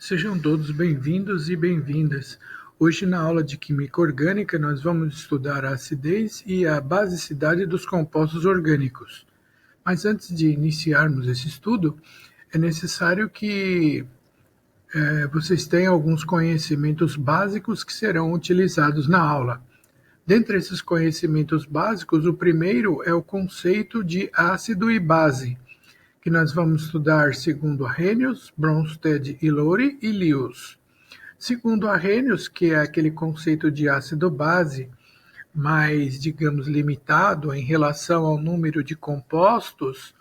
Sejam todos bem-vindos e bem-vindas. Hoje, na aula de Química Orgânica, nós vamos estudar a acidez e a basicidade dos compostos orgânicos. Mas antes de iniciarmos esse estudo, é necessário que vocês tenham alguns conhecimentos básicos que serão utilizados na aula. Dentre esses conhecimentos básicos, o primeiro é o conceito de ácido e base, que nós vamos estudar segundo Arrhenius, Bronsted e Lowry e Lewis. Segundo Arrhenius, que é aquele conceito de ácido-base mais, digamos, limitado em relação ao número de compostos,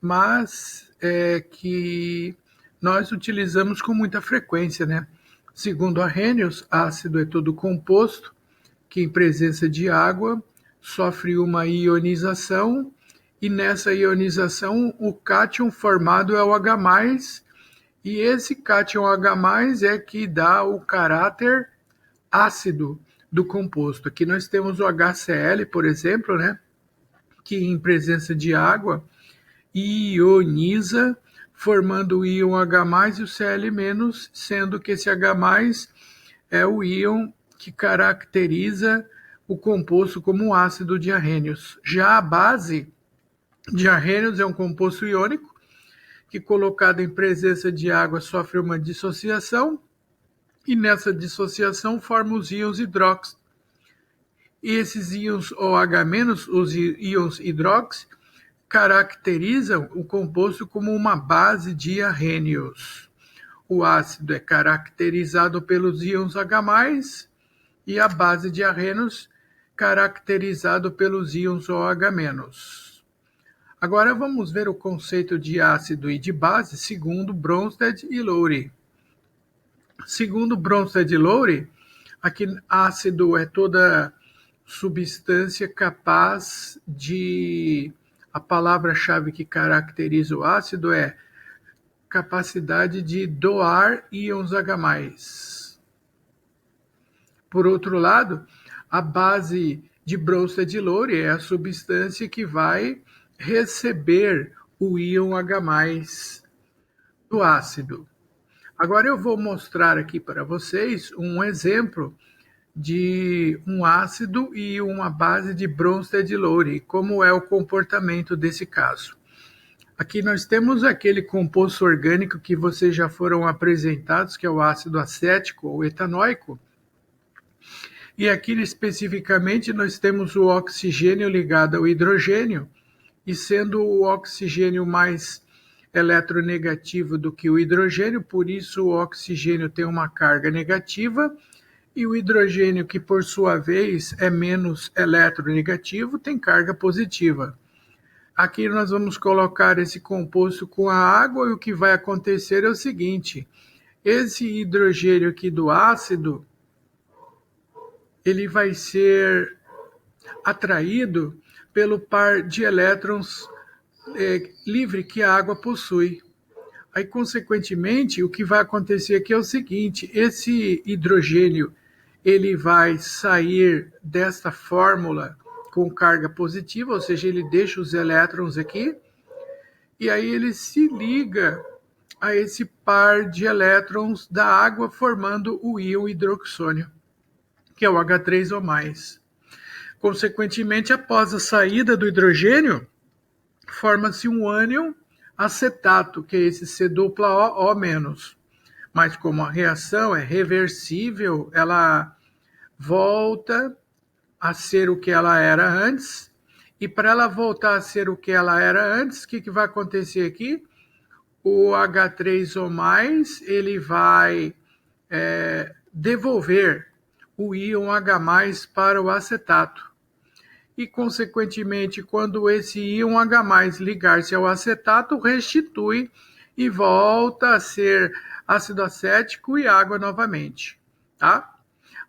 mas que nós utilizamos com muita frequência, né? Segundo Arrhenius, ácido é todo composto que, em presença de água, sofre uma ionização e nessa ionização o cátion formado é o H+, e esse cátion H+ é que dá o caráter ácido do composto. Aqui nós temos o HCl, por exemplo, né, que em presença de água ioniza, formando o íon H+ e o Cl-, sendo que esse H+ é o íon que caracteriza o composto como um ácido de Arrhenius. Já a base de Arrhenius é um composto iônico que, colocado em presença de água, sofre uma dissociação e nessa dissociação forma os íons hidrox. E esses íons OH-, os íons hidrox, caracterizam o composto como uma base de Arrhenius. O ácido é caracterizado pelos íons H+, e a base de Arrhenius caracterizado pelos íons OH-. Agora vamos ver o conceito de ácido e de base segundo Bronsted e Lowry. Segundo Bronsted e Lowry, aqui ácido é toda substância capaz de... A palavra-chave que caracteriza o ácido é capacidade de doar íons H+. Por outro lado, a base de Bronsted e Lowry é a substância que vai receber o íon H+ do ácido. Agora eu vou mostrar aqui para vocês um exemplo de um ácido e uma base de Bronsted e Lowry, como é o comportamento desse caso. Aqui nós temos aquele composto orgânico que vocês já foram apresentados, que é o ácido acético ou etanóico. E aqui especificamente nós temos o oxigênio ligado ao hidrogênio, e sendo o oxigênio mais eletronegativo do que o hidrogênio, por isso o oxigênio tem uma carga negativa, e o hidrogênio, que por sua vez é menos eletronegativo, tem carga positiva. Aqui nós vamos colocar esse composto com a água, e o que vai acontecer é o seguinte: esse hidrogênio aqui do ácido, ele vai ser atraído pelo par de elétrons livre que a água possui. Aí, consequentemente, o que vai acontecer aqui é o seguinte: esse hidrogênio ele vai sair desta fórmula com carga positiva, ou seja, ele deixa os elétrons aqui, e aí ele se liga a esse par de elétrons da água, formando o íon hidroxônio, que é o H3O+. Consequentemente, após a saída do hidrogênio, forma-se um ânion acetato, que é esse C+O-. Mas como a reação é reversível, ela volta a ser o que ela era antes, e para ela voltar a ser o que ela era antes, o que vai acontecer aqui? O H3O+, ele vai devolver o íon H+ para o acetato. E, consequentemente, quando esse íon H+ ligar-se ao acetato, restitui e volta a ser ácido acético e água novamente, tá?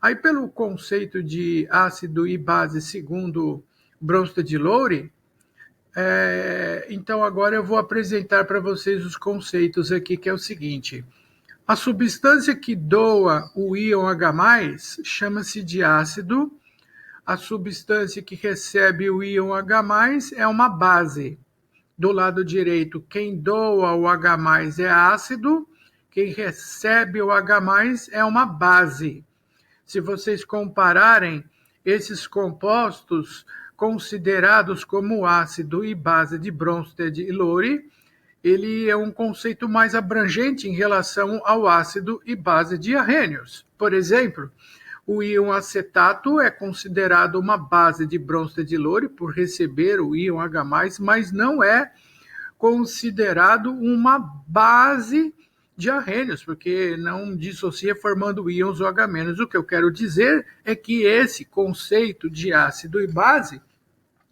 Aí, pelo conceito de ácido e base segundo Bronsted e Lowry, então agora eu vou apresentar para vocês os conceitos aqui, que é o seguinte: a substância que doa o íon H+ chama-se de ácido. A substância que recebe o íon H+ é uma base. Do lado direito, quem doa o H+ é ácido, Quem recebe o H+, é uma base. Se vocês compararem esses compostos considerados como ácido e base de Bronsted e Lowry, ele é um conceito mais abrangente em relação ao ácido e base de Arrhenius. Por exemplo, o íon acetato é considerado uma base de Bronsted e Lowry por receber o íon H+, mas não é considerado uma base de Arrhenius, porque não dissocia formando íons OH-. O que eu quero dizer é que esse conceito de ácido e base,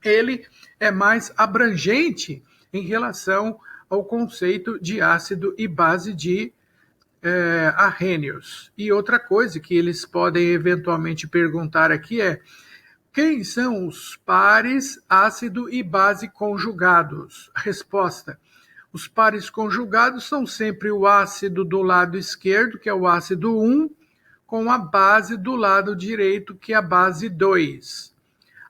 ele é mais abrangente em relação ao conceito de ácido e base de Arrhenius. E outra coisa que eles podem eventualmente perguntar aqui é: quem são os pares ácido e base conjugados? Resposta: os pares conjugados são sempre o ácido do lado esquerdo, que é o ácido 1, com a base do lado direito, que é a base 2.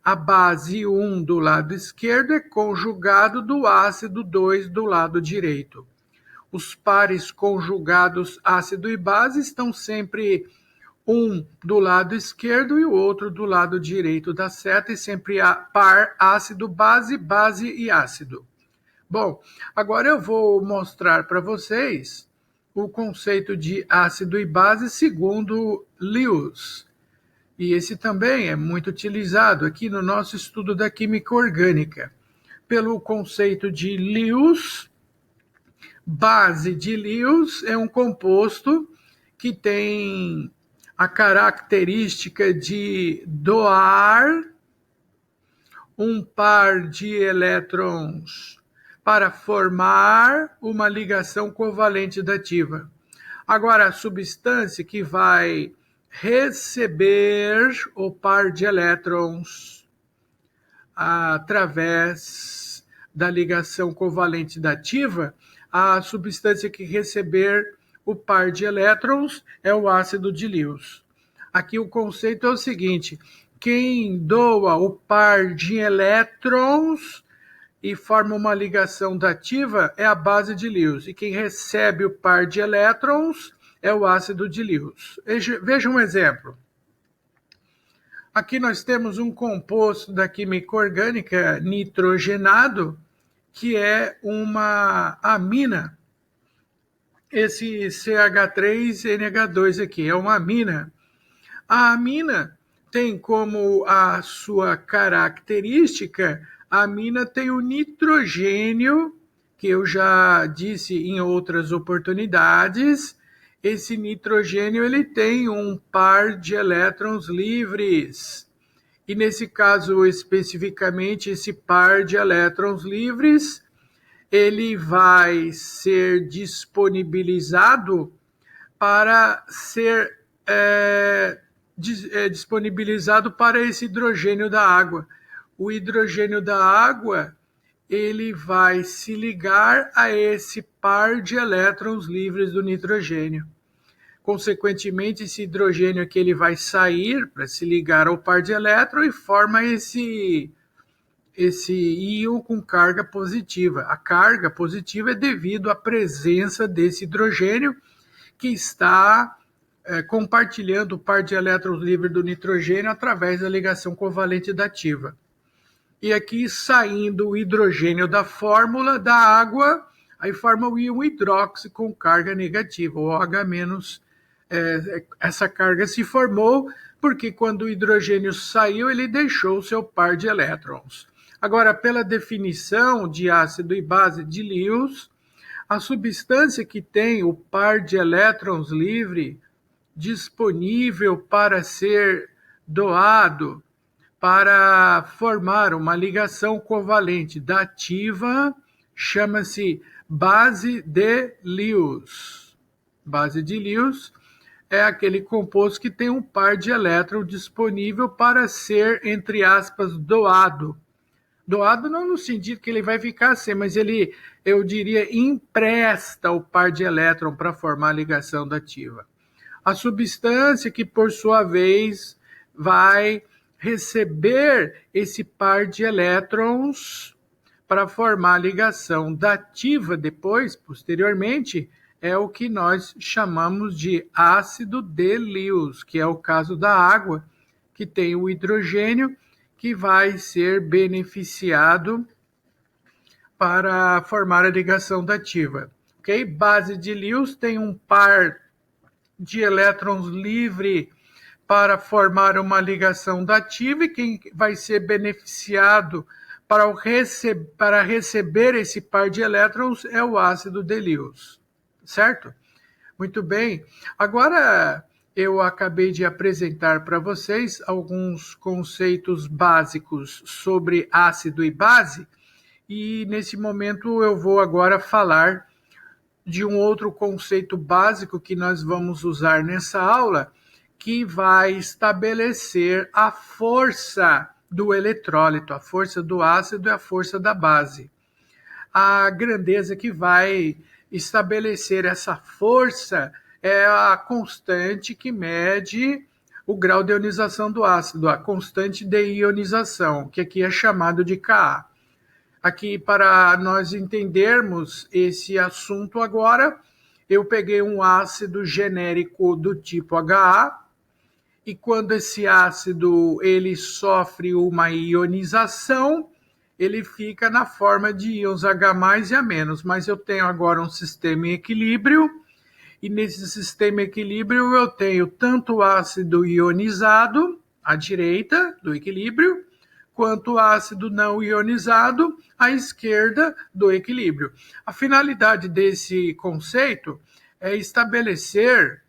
A base 1 do lado esquerdo é conjugado do ácido 2 do lado direito. Os pares conjugados ácido e base estão sempre um do lado esquerdo e o outro do lado direito da seta, e sempre há par ácido-base, base e ácido. Bom, agora eu vou mostrar para vocês o conceito de ácido e base segundo Lewis. E esse também é muito utilizado aqui no nosso estudo da química orgânica. Pelo conceito de Lewis, base de Lewis é um composto que tem a característica de doar um par de elétrons para formar uma ligação covalente dativa. Agora, a substância que vai receber o par de elétrons através da ligação covalente dativa, a substância que receber o par de elétrons é o ácido de Lewis. Aqui o conceito é o seguinte: quem doa o par de elétrons e forma uma ligação dativa é a base de Lewis, e quem recebe o par de elétrons é o ácido de Lewis. Veja um exemplo. Aqui nós temos um composto da química orgânica nitrogenado, que é uma amina. Esse CH3NH2 aqui é uma amina. A amina tem como a sua característica, a amina tem o nitrogênio, que eu já disse em outras oportunidades. Esse nitrogênio ele tem um par de elétrons livres. E nesse caso, especificamente, esse par de elétrons livres, ele vai ser disponibilizado para ser disponibilizado para esse hidrogênio da água. O hidrogênio da água, ele vai se ligar a esse par de elétrons livres do nitrogênio. Consequentemente, esse hidrogênio aqui ele vai sair para se ligar ao par de elétrons e forma esse íon com carga positiva. A carga positiva é devido à presença desse hidrogênio que está compartilhando o par de elétrons livres do nitrogênio através da ligação covalente dativa. E aqui, saindo o hidrogênio da fórmula da água, aí forma o íon hidróxido com carga negativa, o OH-. Essa carga se formou porque quando o hidrogênio saiu, ele deixou o seu par de elétrons. Agora, pela definição de ácido e base de Lewis, a substância que tem o par de elétrons livre disponível para ser doado para formar uma ligação covalente dativa chama-se base de Lewis. Base de Lewis é aquele composto que tem um par de elétrons disponível para ser, entre aspas, doado. Doado não no sentido que ele vai ficar assim, mas ele, eu diria, empresta o par de elétrons para formar a ligação dativa. A substância que, por sua vez, vai receber esse par de elétrons para formar a ligação dativa depois, posteriormente, é o que nós chamamos de ácido de Lewis, que é o caso da água, que tem o hidrogênio que vai ser beneficiado para formar a ligação dativa. Okay? Base de Lewis tem um par de elétrons livre para formar uma ligação dativa, e quem vai ser beneficiado para receber esse par de elétrons é o ácido de Lewis, certo? Muito bem. Agora eu acabei de apresentar para vocês alguns conceitos básicos sobre ácido e base, e nesse momento eu vou agora falar de um outro conceito básico que nós vamos usar nessa aula, que vai estabelecer a força do eletrólito, a força do ácido e a força da base. A grandeza que vai estabelecer essa força é a constante que mede o grau de ionização do ácido, a constante de ionização, que aqui é chamado de Ka. Aqui, para nós entendermos esse assunto agora, eu peguei um ácido genérico do tipo HA, e quando esse ácido ele sofre uma ionização, ele fica na forma de íons H+, e A-, mas eu tenho agora um sistema em equilíbrio, e nesse sistema em equilíbrio eu tenho tanto ácido ionizado, à direita do equilíbrio, quanto ácido não ionizado, à esquerda do equilíbrio. A finalidade desse conceito é estabelecer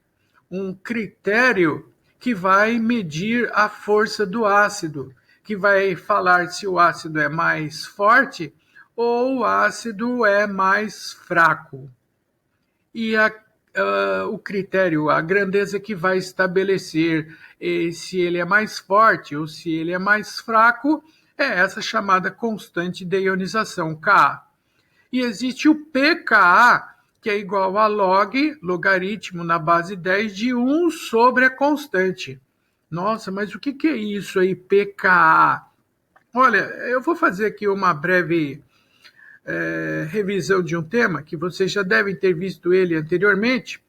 um critério que vai medir a força do ácido, que vai falar se o ácido é mais forte ou o ácido é mais fraco. E o critério, a grandeza que vai estabelecer se ele é mais forte ou se ele é mais fraco, é essa chamada constante de ionização, Ka. E existe o pKa, que é igual a logaritmo na base 10 de 1 sobre a constante. Nossa, mas o que é isso aí, pKa? Olha, eu vou fazer aqui uma breve revisão de um tema que vocês já devem ter visto ele anteriormente,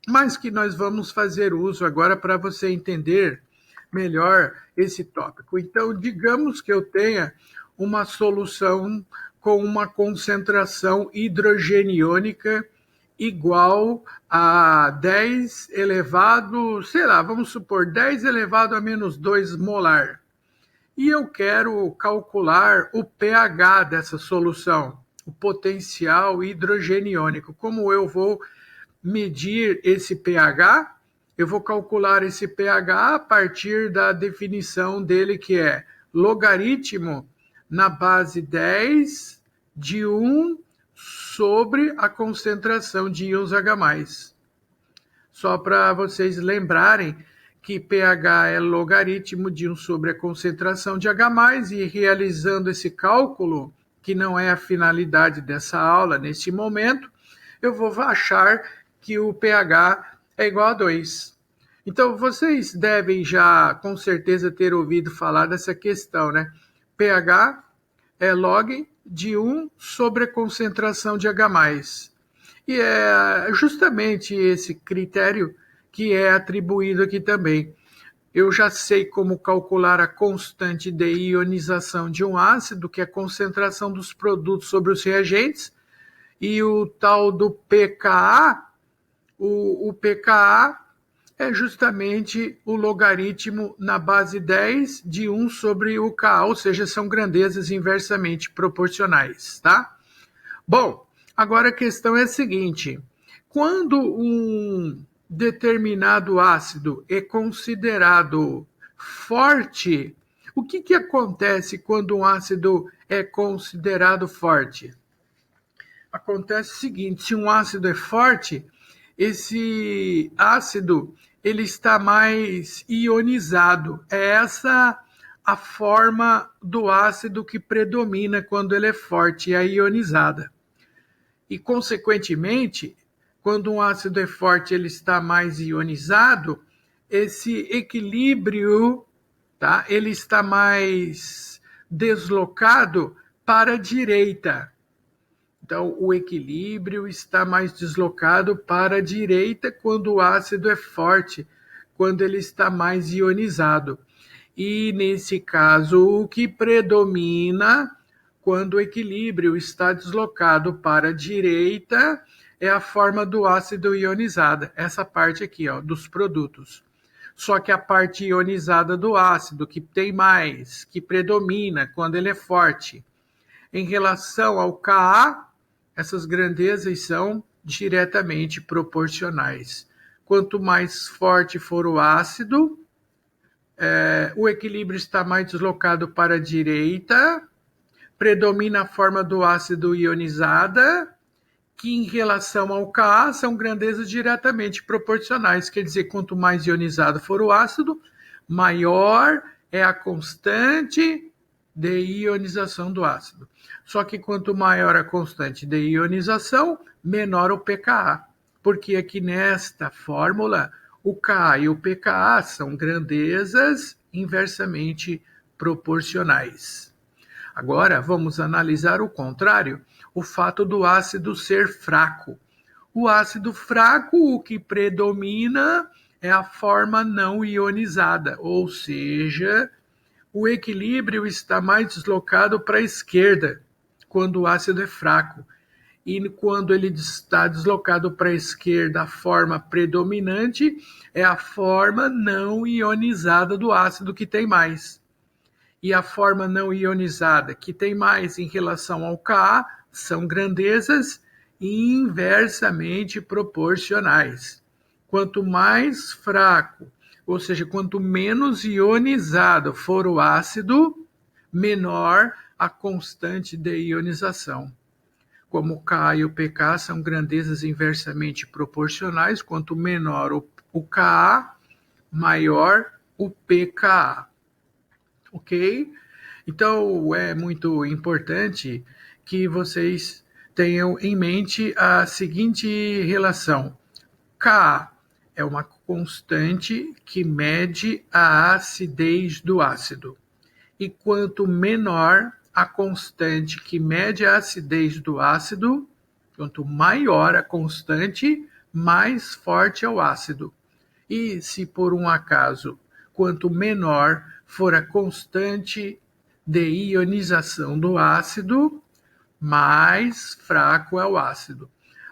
mas que nós vamos fazer uso agora para você entender melhor esse tópico. Então, digamos que eu tenha uma solução com uma concentração hidrogeniônica igual a 10 elevado, sei lá, vamos supor 10 elevado a menos 2 molar. E eu quero calcular o pH dessa solução, o potencial hidrogeniônico. Como eu vou medir esse pH? Eu vou calcular esse pH a partir da definição dele, que é logaritmo na base 10 de 1 sobre a concentração de íons H+. Só para vocês lembrarem que pH é logaritmo de 1 sobre a concentração de H+, e realizando esse cálculo, que não é a finalidade dessa aula neste momento, eu vou achar que o pH é igual a 2. Então, vocês devem já, com certeza, ter ouvido falar dessa questão, né? pH é log de 1 sobre a concentração de H+. E é justamente esse critério que é atribuído aqui também. Eu já sei como calcular a constante de ionização de um ácido, que é a concentração dos produtos sobre os reagentes, e o tal do pKa, o pKa é justamente o logaritmo na base 10 de 1 sobre o Ka, ou seja, são grandezas inversamente proporcionais, tá? Bom, agora a questão é a seguinte: quando um determinado ácido é considerado forte, o que acontece quando um ácido é considerado forte? Acontece o seguinte: se um ácido é forte, esse ácido ele está mais ionizado. É essa a forma do ácido que predomina quando ele é forte, é a ionizada. E, consequentemente, quando um ácido é forte, ele está mais ionizado, esse equilíbrio, tá, ele está mais deslocado para a direita. Então, o equilíbrio está mais deslocado para a direita quando o ácido é forte, quando ele está mais ionizado. E, nesse caso, o que predomina quando o equilíbrio está deslocado para a direita é a forma do ácido ionizada, essa parte aqui, ó, dos produtos. Só que a parte ionizada do ácido, que tem mais, que predomina quando ele é forte, em relação ao Ka, essas grandezas são diretamente proporcionais. Quanto mais forte for o ácido, o equilíbrio está mais deslocado para a direita, predomina a forma do ácido ionizada, que em relação ao Ka são grandezas diretamente proporcionais. Quer dizer, quanto mais ionizado for o ácido, maior é a constante de ionização do ácido. Só que quanto maior a constante de ionização, menor o pKa. Porque aqui nesta fórmula, o Ka e o pKa são grandezas inversamente proporcionais. Agora, vamos analisar o contrário, o fato do ácido ser fraco. O ácido fraco, o que predomina é a forma não ionizada, ou seja, o equilíbrio está mais deslocado para a esquerda quando o ácido é fraco. E quando ele está deslocado para a esquerda, a forma predominante é a forma não ionizada do ácido, que tem mais. E a forma não ionizada, que tem mais em relação ao Ka, são grandezas inversamente proporcionais. Quanto mais fraco, ou seja, quanto menos ionizado for o ácido, menor a constante de ionização. Como o Ka e o pK são grandezas inversamente proporcionais, quanto menor o Ka, maior o pKa. Ok? Então, é muito importante que vocês tenham em mente a seguinte relação. Ka é uma constante que mede a acidez do ácido. E quanto menor a constante que mede a acidez do ácido, quanto maior a constante, mais forte é o ácido. E se por um acaso, quanto menor for a constante de ionização do ácido, mais fraco é o ácido.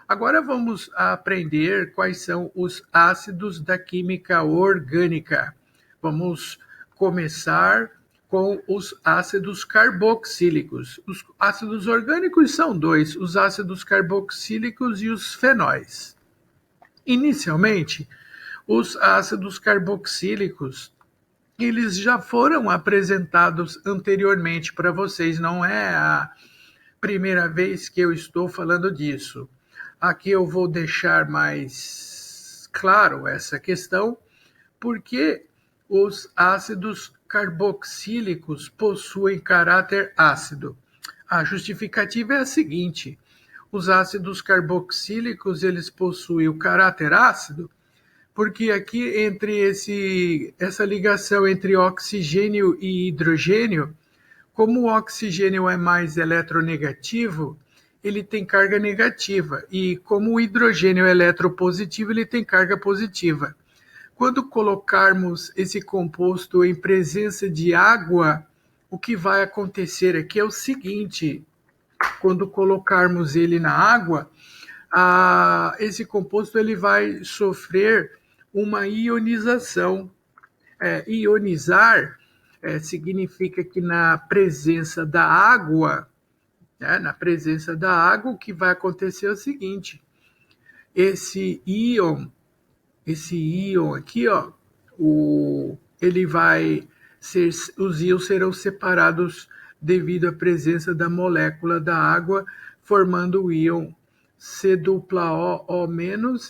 Agora vamos aprender quais são os ácidos da química orgânica. Vamos começar com os ácidos carboxílicos. Os ácidos orgânicos são dois, os ácidos carboxílicos e os fenóis. Inicialmente, os ácidos carboxílicos, eles já foram apresentados anteriormente para vocês, não é a primeira vez que eu estou falando disso. Aqui eu vou deixar mais claro essa questão, porque os ácidos carboxílicos possuem caráter ácido. A justificativa é a seguinte: os ácidos carboxílicos, eles possuem o caráter ácido porque aqui essa ligação entre oxigênio e hidrogênio, como o oxigênio é mais eletronegativo, ele tem carga negativa, e como o hidrogênio é eletropositivo, ele tem carga positiva. Quando colocarmos esse composto em presença de água, o que vai acontecer aqui é o seguinte: quando colocarmos ele na água, esse composto ele vai sofrer uma ionização. Ionizar significa que na presença da água, o que vai acontecer é o seguinte: esse íon aqui, ó, os íons serão separados devido à presença da molécula da água, formando o íon C+O-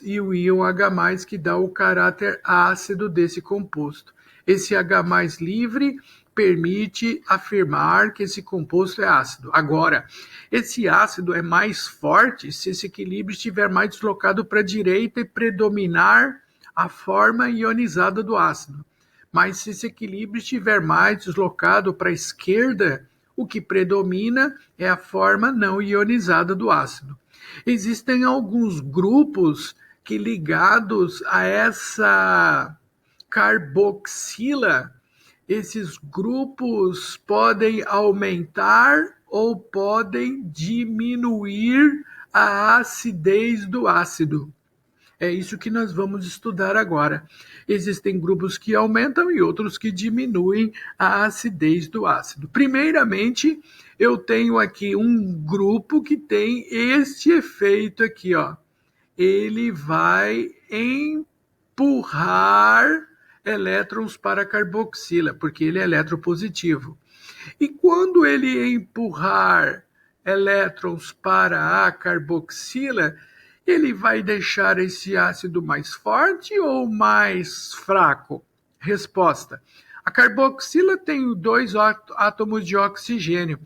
e o íon H+, que dá o caráter ácido desse composto. Esse H+ livre permite afirmar que esse composto é ácido. Agora, esse ácido é mais forte se esse equilíbrio estiver mais deslocado para a direita e predominar a forma ionizada do ácido. Mas se esse equilíbrio estiver mais deslocado para a esquerda, o que predomina é a forma não ionizada do ácido. Existem alguns grupos que, ligados a essa carboxila, esses grupos podem aumentar ou podem diminuir a acidez do ácido. É isso que nós vamos estudar agora. Existem grupos que aumentam e outros que diminuem a acidez do ácido. Primeiramente, eu tenho aqui um grupo que tem este efeito aqui, ó. Ele vai empurrar elétrons para a carboxila, porque ele é eletropositivo. E quando ele empurrar elétrons para a carboxila, ele vai deixar esse ácido mais forte ou mais fraco? Resposta: a carboxila tem 2 átomos de oxigênio,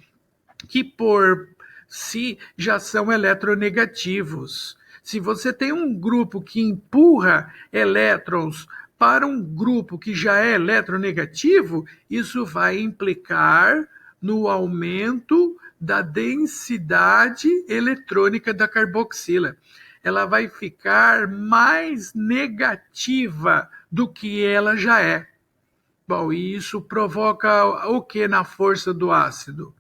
que por si já são eletronegativos. Se você tem um grupo que empurra elétrons para um grupo que já é eletronegativo, isso vai implicar no aumento da densidade eletrônica da carboxila. Ela vai ficar mais negativa do que ela já é. Bom, e isso provoca o que na força do ácido?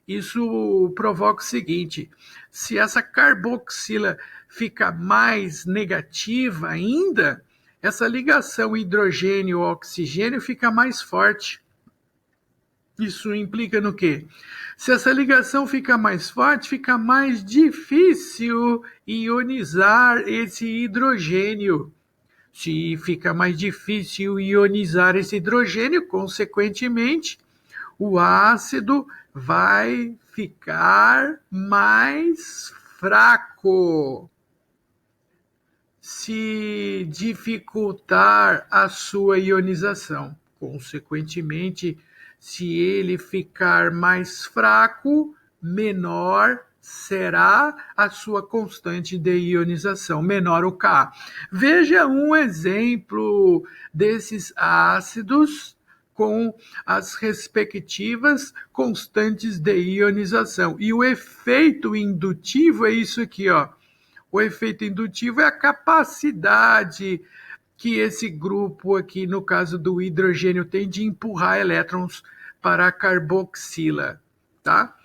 Isso provoca o seguinte: se essa carboxila fica mais negativa ainda, essa ligação hidrogênio-oxigênio fica mais forte. Isso implica no quê? Se essa ligação fica mais forte, fica mais difícil ionizar esse hidrogênio. Se fica mais difícil ionizar esse hidrogênio, consequentemente, o ácido vai ficar mais fraco. Se dificultar a sua ionização. Consequentemente, se ele ficar mais fraco, menor será a sua constante de ionização, menor o Ka. Veja um exemplo desses ácidos com as respectivas constantes de ionização. E o efeito indutivo é isso aqui, ó. O efeito indutivo é a capacidade que esse grupo aqui, no caso do hidrogênio, tem de empurrar elétrons para a carboxila, tá?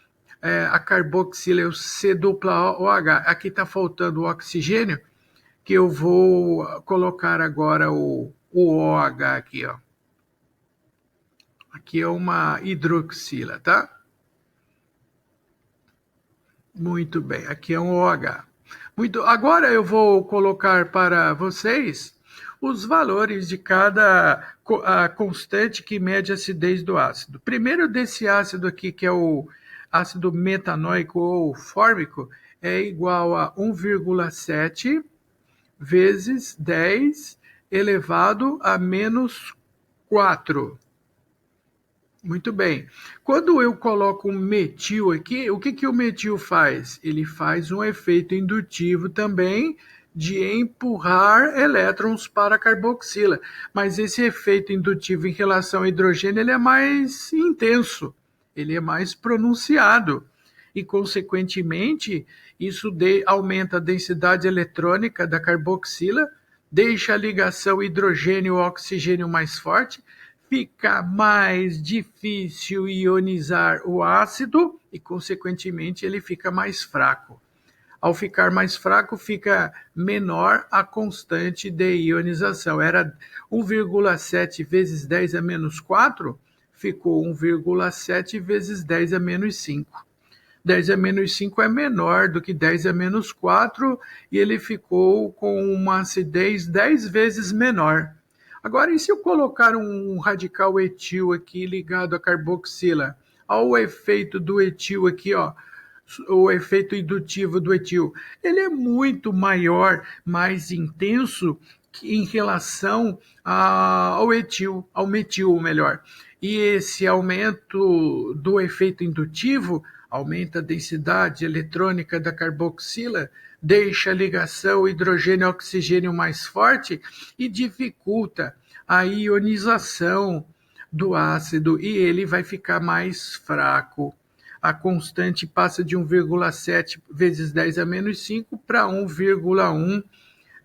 A carboxila é o C-OH. Aqui está faltando o oxigênio, que eu vou colocar agora o OH aqui, ó. Aqui é uma hidroxila, tá? Muito bem, aqui é um OH. Agora eu vou colocar para vocês os valores de cada constante que mede a acidez do ácido. Primeiro, desse ácido aqui, que é o ácido metanóico ou fórmico, é igual a 1,7 vezes 10 elevado a menos 4. Muito bem. Quando eu coloco um metil aqui, o que o metil faz? Ele faz um efeito indutivo também de empurrar elétrons para a carboxila. Mas esse efeito indutivo em relação ao hidrogênio ele é mais intenso, ele é mais pronunciado. E, consequentemente, isso aumenta a densidade eletrônica da carboxila, deixa a ligação hidrogênio-oxigênio mais forte, fica mais difícil ionizar o ácido e, consequentemente, ele fica mais fraco. Ao ficar mais fraco, fica menor a constante de ionização. Era 1,7 vezes 10 a menos 4, ficou 1,7 vezes 10 a menos 5. 10 a menos 5 é menor do que 10 a menos 4 e ele ficou com uma acidez 10 vezes menor. Agora, e se eu colocar um radical etil aqui ligado à carboxila? Olha o efeito do etil aqui, ó. O efeito indutivo do etil. Ele é muito maior, mais intenso em relação ao etil, ao metil, melhor. E esse aumento do efeito indutivo aumenta a densidade eletrônica da carboxila, deixa a ligação hidrogênio-oxigênio mais forte e dificulta a ionização do ácido e ele vai ficar mais fraco. a constante passa de 1,7 vezes 10 a menos 5 para 1,1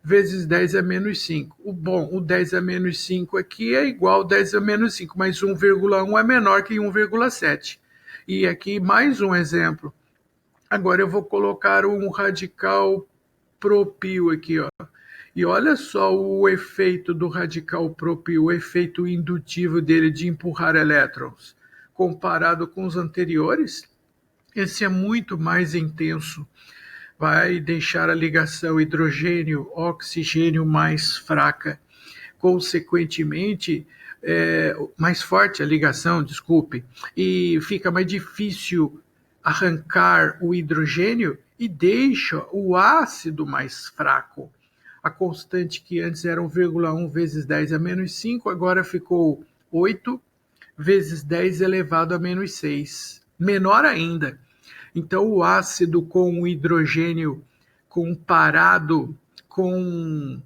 vezes 10 a menos 5. O 10 a menos 5 aqui é igual a 10 a menos 5, mas 1,1 é menor que 1,7. E aqui mais um exemplo. Agora eu vou colocar um radical propio aqui, ó. E olha só o efeito do radical propio, o efeito indutivo dele de empurrar elétrons. Comparado com os anteriores, esse é muito mais intenso. Vai deixar a ligação hidrogênio-oxigênio mais fraca. Consequentemente, mais forte a ligação, desculpe, e fica mais difícil arrancar o hidrogênio e deixa o ácido mais fraco. A constante que antes era 1,1 vezes 10 a menos 5, agora ficou 8 vezes 10 elevado a menos 6. Menor ainda. Então, o ácido com o hidrogênio comparado com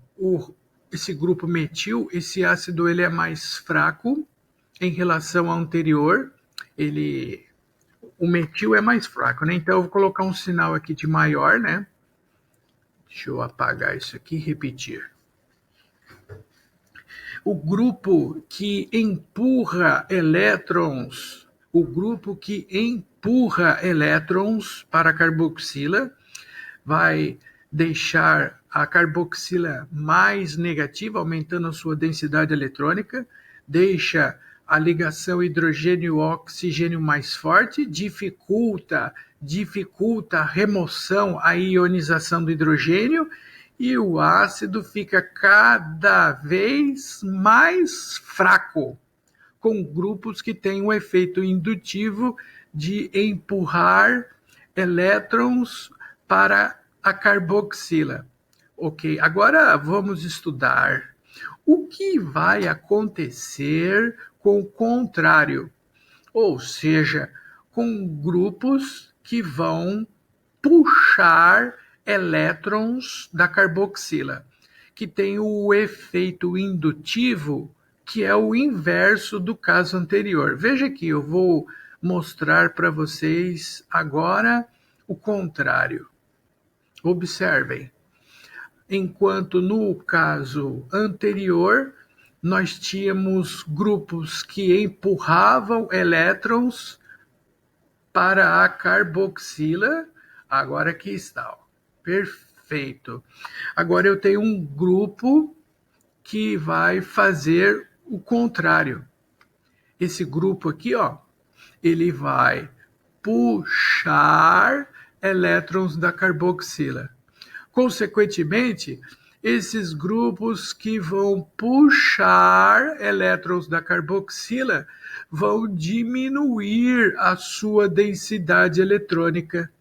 esse grupo metil, esse ácido ele é mais fraco em relação ao anterior. O metil é mais fraco, né? Então, eu vou colocar um sinal aqui de maior, né? Deixa eu apagar isso aqui e repetir. O grupo que empurra elétrons, para a carboxila vai deixar a carboxila mais negativa, aumentando a sua densidade eletrônica, deixa a ligação hidrogênio-oxigênio mais forte, dificulta a remoção, a ionização do hidrogênio, e o ácido fica cada vez mais fraco, com grupos que têm um efeito indutivo de empurrar elétrons para a carboxila. Ok, agora vamos estudar o que vai acontecer com o contrário, ou seja, com grupos que vão puxar elétrons da carboxila, que tem o efeito indutivo, que é o inverso do caso anterior. Veja aqui, eu vou mostrar para vocês agora o contrário. Observem. Enquanto no caso anterior, nós tínhamos grupos que empurravam elétrons para a carboxila, agora aqui está, ó. Perfeito. Agora eu tenho um grupo que vai fazer o contrário. Esse grupo aqui, ó, ele vai puxar elétrons da carboxila. Consequentemente, esses grupos que vão puxar elétrons da carboxila vão diminuir a sua densidade eletrônica.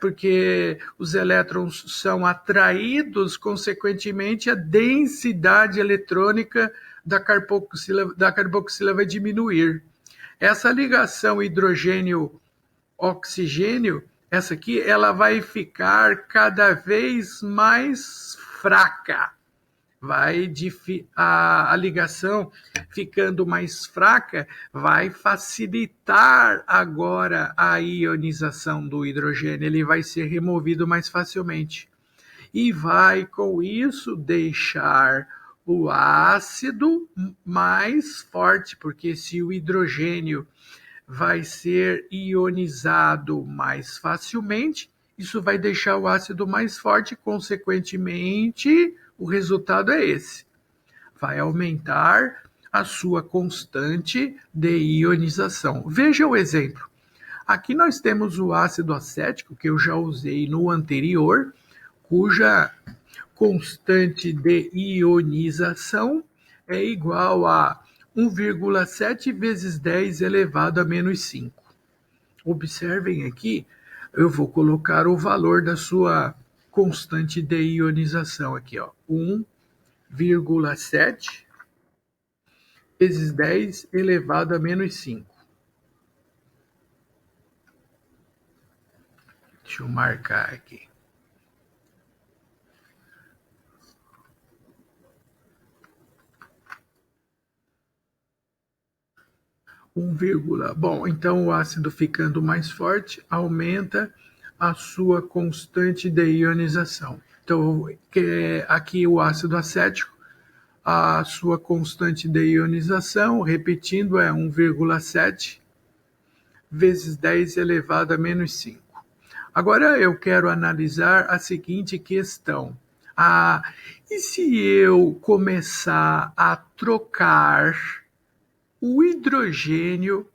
Porque os elétrons são atraídos, consequentemente, a densidade eletrônica da carboxila vai diminuir. Essa ligação hidrogênio-oxigênio, essa aqui, ela vai ficar cada vez mais fraca. A ligação ficando mais fraca vai facilitar agora a ionização do hidrogênio, ele vai ser removido mais facilmente. E vai, com isso, deixar o ácido mais forte, porque se o hidrogênio vai ser ionizado mais facilmente, isso vai deixar o ácido mais forte, consequentemente, o resultado é esse. Vai aumentar a sua constante de ionização. Veja o exemplo. Aqui nós temos o ácido acético, que eu já usei no anterior, cuja constante de ionização é igual a 1,7 vezes 10 elevado a menos 5. Observem aqui, eu vou colocar o valor da sua constante de ionização aqui, ó, 1,7 vezes 10 elevado a menos 5. Deixa eu marcar aqui. Bom, então o ácido ficando mais forte aumenta a sua constante de ionização. Então, aqui o ácido acético, a sua constante de ionização, repetindo, é 1,7 vezes 10 elevado a menos 5. Agora eu quero analisar a seguinte questão. E se eu começar a trocar o hidrogênio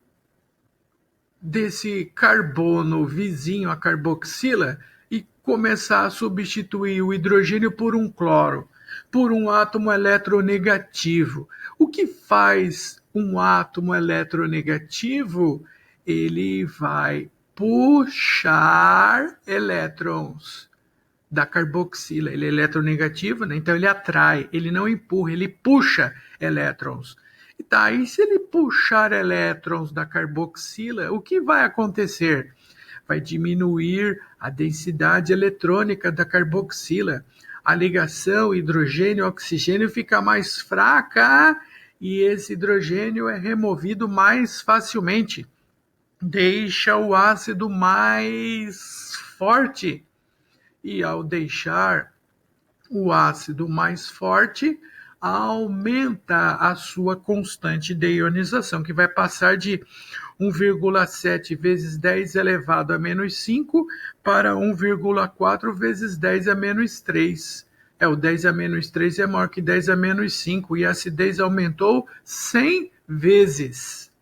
desse carbono vizinho à carboxila e começar a substituir o hidrogênio por um cloro, por um átomo eletronegativo? O que faz um átomo eletronegativo? Ele vai puxar elétrons da carboxila. Ele é eletronegativo, né? Então ele atrai, ele não empurra, ele puxa elétrons. E se ele puxar elétrons da carboxila, o que vai acontecer? Vai diminuir a densidade eletrônica da carboxila. A ligação hidrogênio-oxigênio fica mais fraca e esse hidrogênio é removido mais facilmente. Deixa o ácido mais forte. E ao deixar o ácido mais forte, aumenta a sua constante de ionização, que vai passar de 1,7 vezes 10 elevado a menos 5 para 1,4 vezes 10 a menos 3. O 10 a menos 3 é maior que 10 a menos 5 e a acidez aumentou 100 vezes.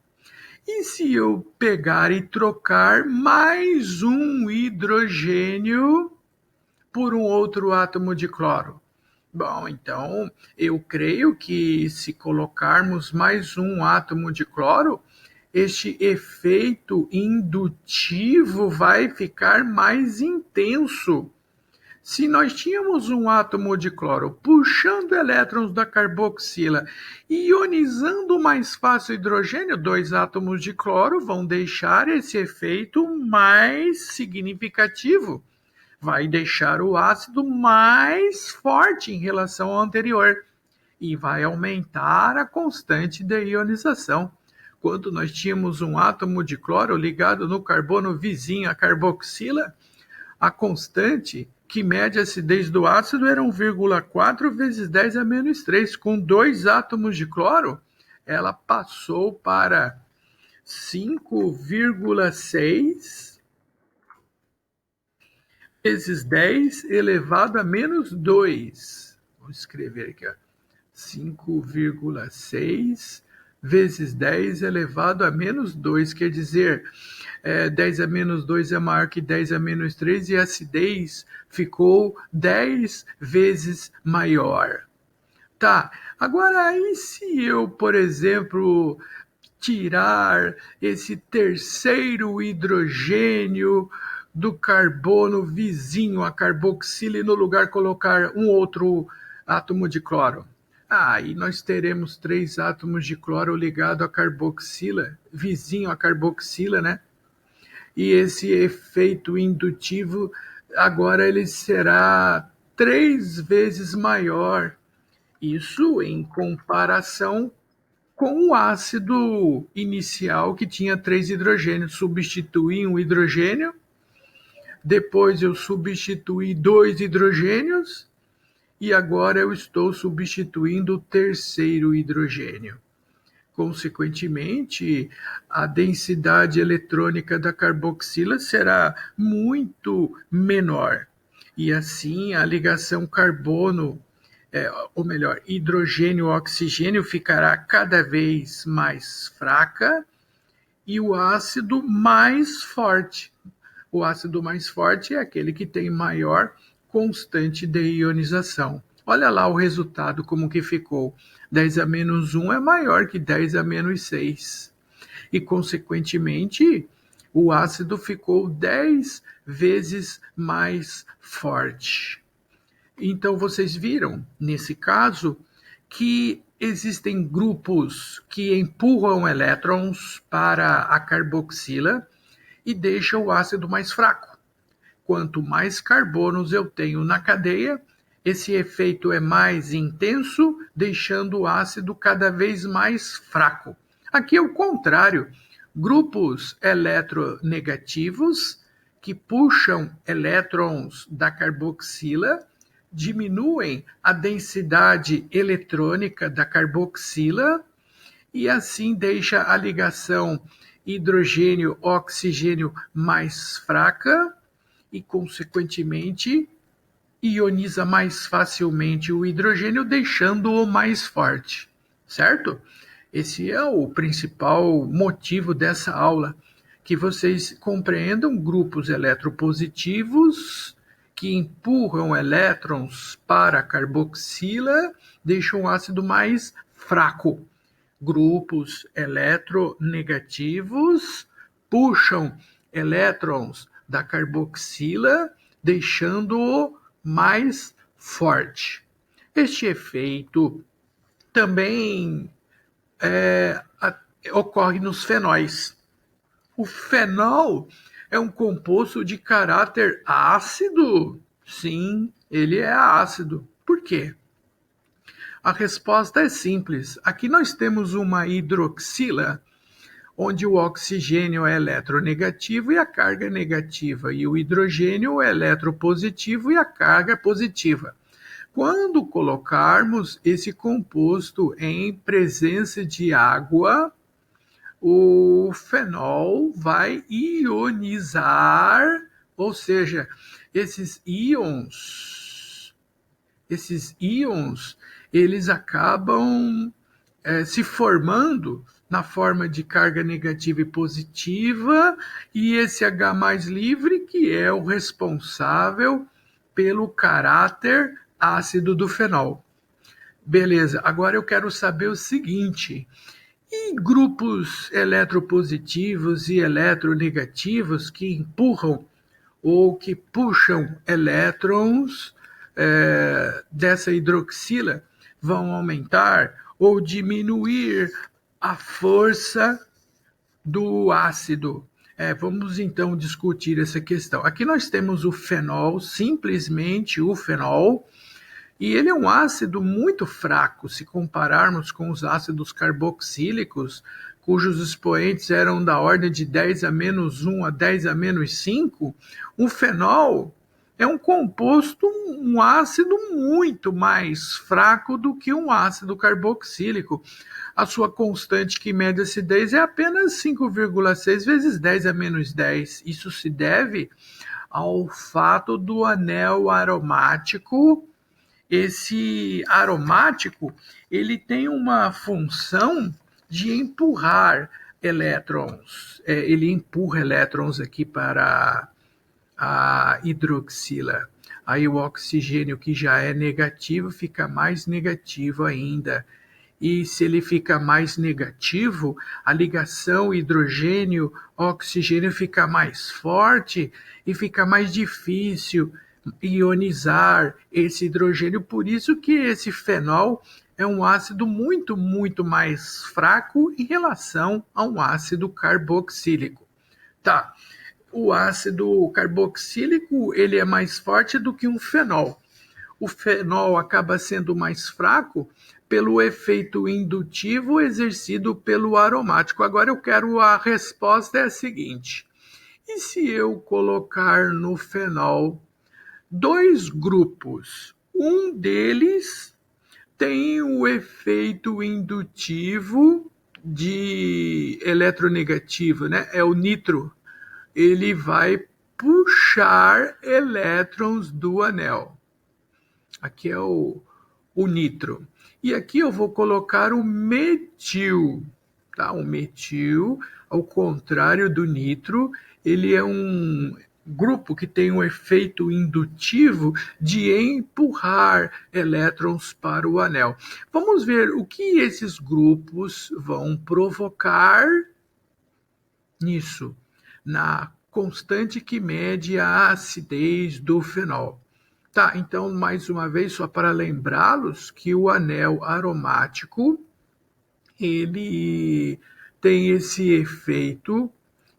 E se eu pegar e trocar mais um hidrogênio por um outro átomo de cloro? Bom, então eu creio que se colocarmos mais um átomo de cloro, este efeito indutivo vai ficar mais intenso. Se nós tínhamos um átomo de cloro puxando elétrons da carboxila e ionizando mais fácil o hidrogênio, 2 átomos de cloro vão deixar esse efeito mais significativo. Vai deixar o ácido mais forte em relação ao anterior e vai aumentar a constante de ionização. Quando nós tínhamos um átomo de cloro ligado no carbono vizinho à carboxila, a constante que mede a acidez do ácido era 1,4 vezes 10 a menos 3. Com 2 átomos de cloro, ela passou para 5,6 vezes 10 elevado a menos 2. Vou escrever aqui, 5,6 vezes 10 elevado a menos 2. Quer dizer, 10 a menos 2 é maior que 10 a menos 3 e a acidez ficou 10 vezes maior. Tá, agora aí se eu, por exemplo, tirar esse terceiro hidrogênio do carbono vizinho à carboxila e no lugar colocar um outro átomo de cloro? Aí nós teremos 3 átomos de cloro ligados à carboxila, vizinho à carboxila, né? E esse efeito indutivo agora ele será 3 vezes maior. Isso em comparação com o ácido inicial que tinha 3 hidrogênios. Substituí um hidrogênio, depois eu substituí 2 hidrogênios e agora eu estou substituindo o terceiro hidrogênio. Consequentemente, a densidade eletrônica da carboxila será muito menor. E assim a ligação carbono, ou melhor, hidrogênio-oxigênio ficará cada vez mais fraca e o ácido mais forte. O ácido mais forte é aquele que tem maior constante de ionização. Olha lá o resultado, como que ficou. 10 a menos 1 é maior que 10 a menos 6. E, consequentemente, o ácido ficou 10 vezes mais forte. Então, vocês viram, nesse caso, que existem grupos que empurram elétrons para a carboxila e deixam o ácido mais fraco. Quanto mais carbonos eu tenho na cadeia, esse efeito é mais intenso, deixando o ácido cada vez mais fraco. Aqui é o contrário. Grupos eletronegativos que puxam elétrons da carboxila diminuem a densidade eletrônica da carboxila e assim deixa a ligação hidrogênio-oxigênio mais fraca e, consequentemente, ioniza mais facilmente o hidrogênio, deixando-o mais forte, certo? Esse é o principal motivo dessa aula, que vocês compreendam grupos eletropositivos que empurram elétrons para a carboxila, deixam o ácido mais fraco. Grupos eletronegativos puxam elétrons da carboxila, deixando-o mais forte. Este efeito também ocorre nos fenóis. O fenol é um composto de caráter ácido? Sim, ele é ácido. Por quê? A resposta é simples. Aqui nós temos uma hidroxila, onde o oxigênio é eletronegativo e a carga é negativa, e o hidrogênio é eletropositivo e a carga é positiva. Quando colocarmos esse composto em presença de água, o fenol vai ionizar, ou seja, esses íons, eles acabam se formando na forma de carga negativa e positiva, e esse H+ livre que é o responsável pelo caráter ácido do fenol. Beleza, agora eu quero saber o seguinte: e grupos eletropositivos e eletronegativos que empurram ou que puxam elétrons dessa hidroxila vão aumentar ou diminuir a força do ácido? Vamos então discutir essa questão. Aqui nós temos o fenol, simplesmente o fenol, e ele é um ácido muito fraco se compararmos com os ácidos carboxílicos, cujos expoentes eram da ordem de 10⁻⁻1 a 10⁻⁵. O fenol é um composto, um ácido muito mais fraco do que um ácido carboxílico. A sua constante que mede a acidez é apenas 5,6 vezes 10⁻⁻10. Isso se deve ao fato do anel aromático. Esse aromático, ele tem uma função de empurrar elétrons. Ele empurra elétrons aqui para a hidroxila. Aí o oxigênio, que já é negativo, fica mais negativo ainda. E se ele fica mais negativo, a ligação hidrogênio-oxigênio fica mais forte e fica mais difícil ionizar esse hidrogênio. Por isso que esse fenol é um ácido muito, muito mais fraco em relação a um ácido carboxílico. Tá. O ácido carboxílico, ele é mais forte do que um fenol. O fenol acaba sendo mais fraco pelo efeito indutivo exercido pelo aromático. Agora eu quero a resposta é a seguinte: e se eu colocar no fenol dois grupos? Um deles tem o efeito indutivo de eletronegativo, né? É o nitro. Ele vai puxar elétrons do anel. Aqui é o nitro. E aqui eu vou colocar o metil. Tá? O metil, ao contrário do nitro, ele é um grupo que tem um efeito indutivo de empurrar elétrons para o anel. Vamos ver o que esses grupos vão provocar nisso, na constante que mede a acidez do fenol. Tá, então, mais uma vez, só para lembrá-los que o anel aromático, ele tem esse efeito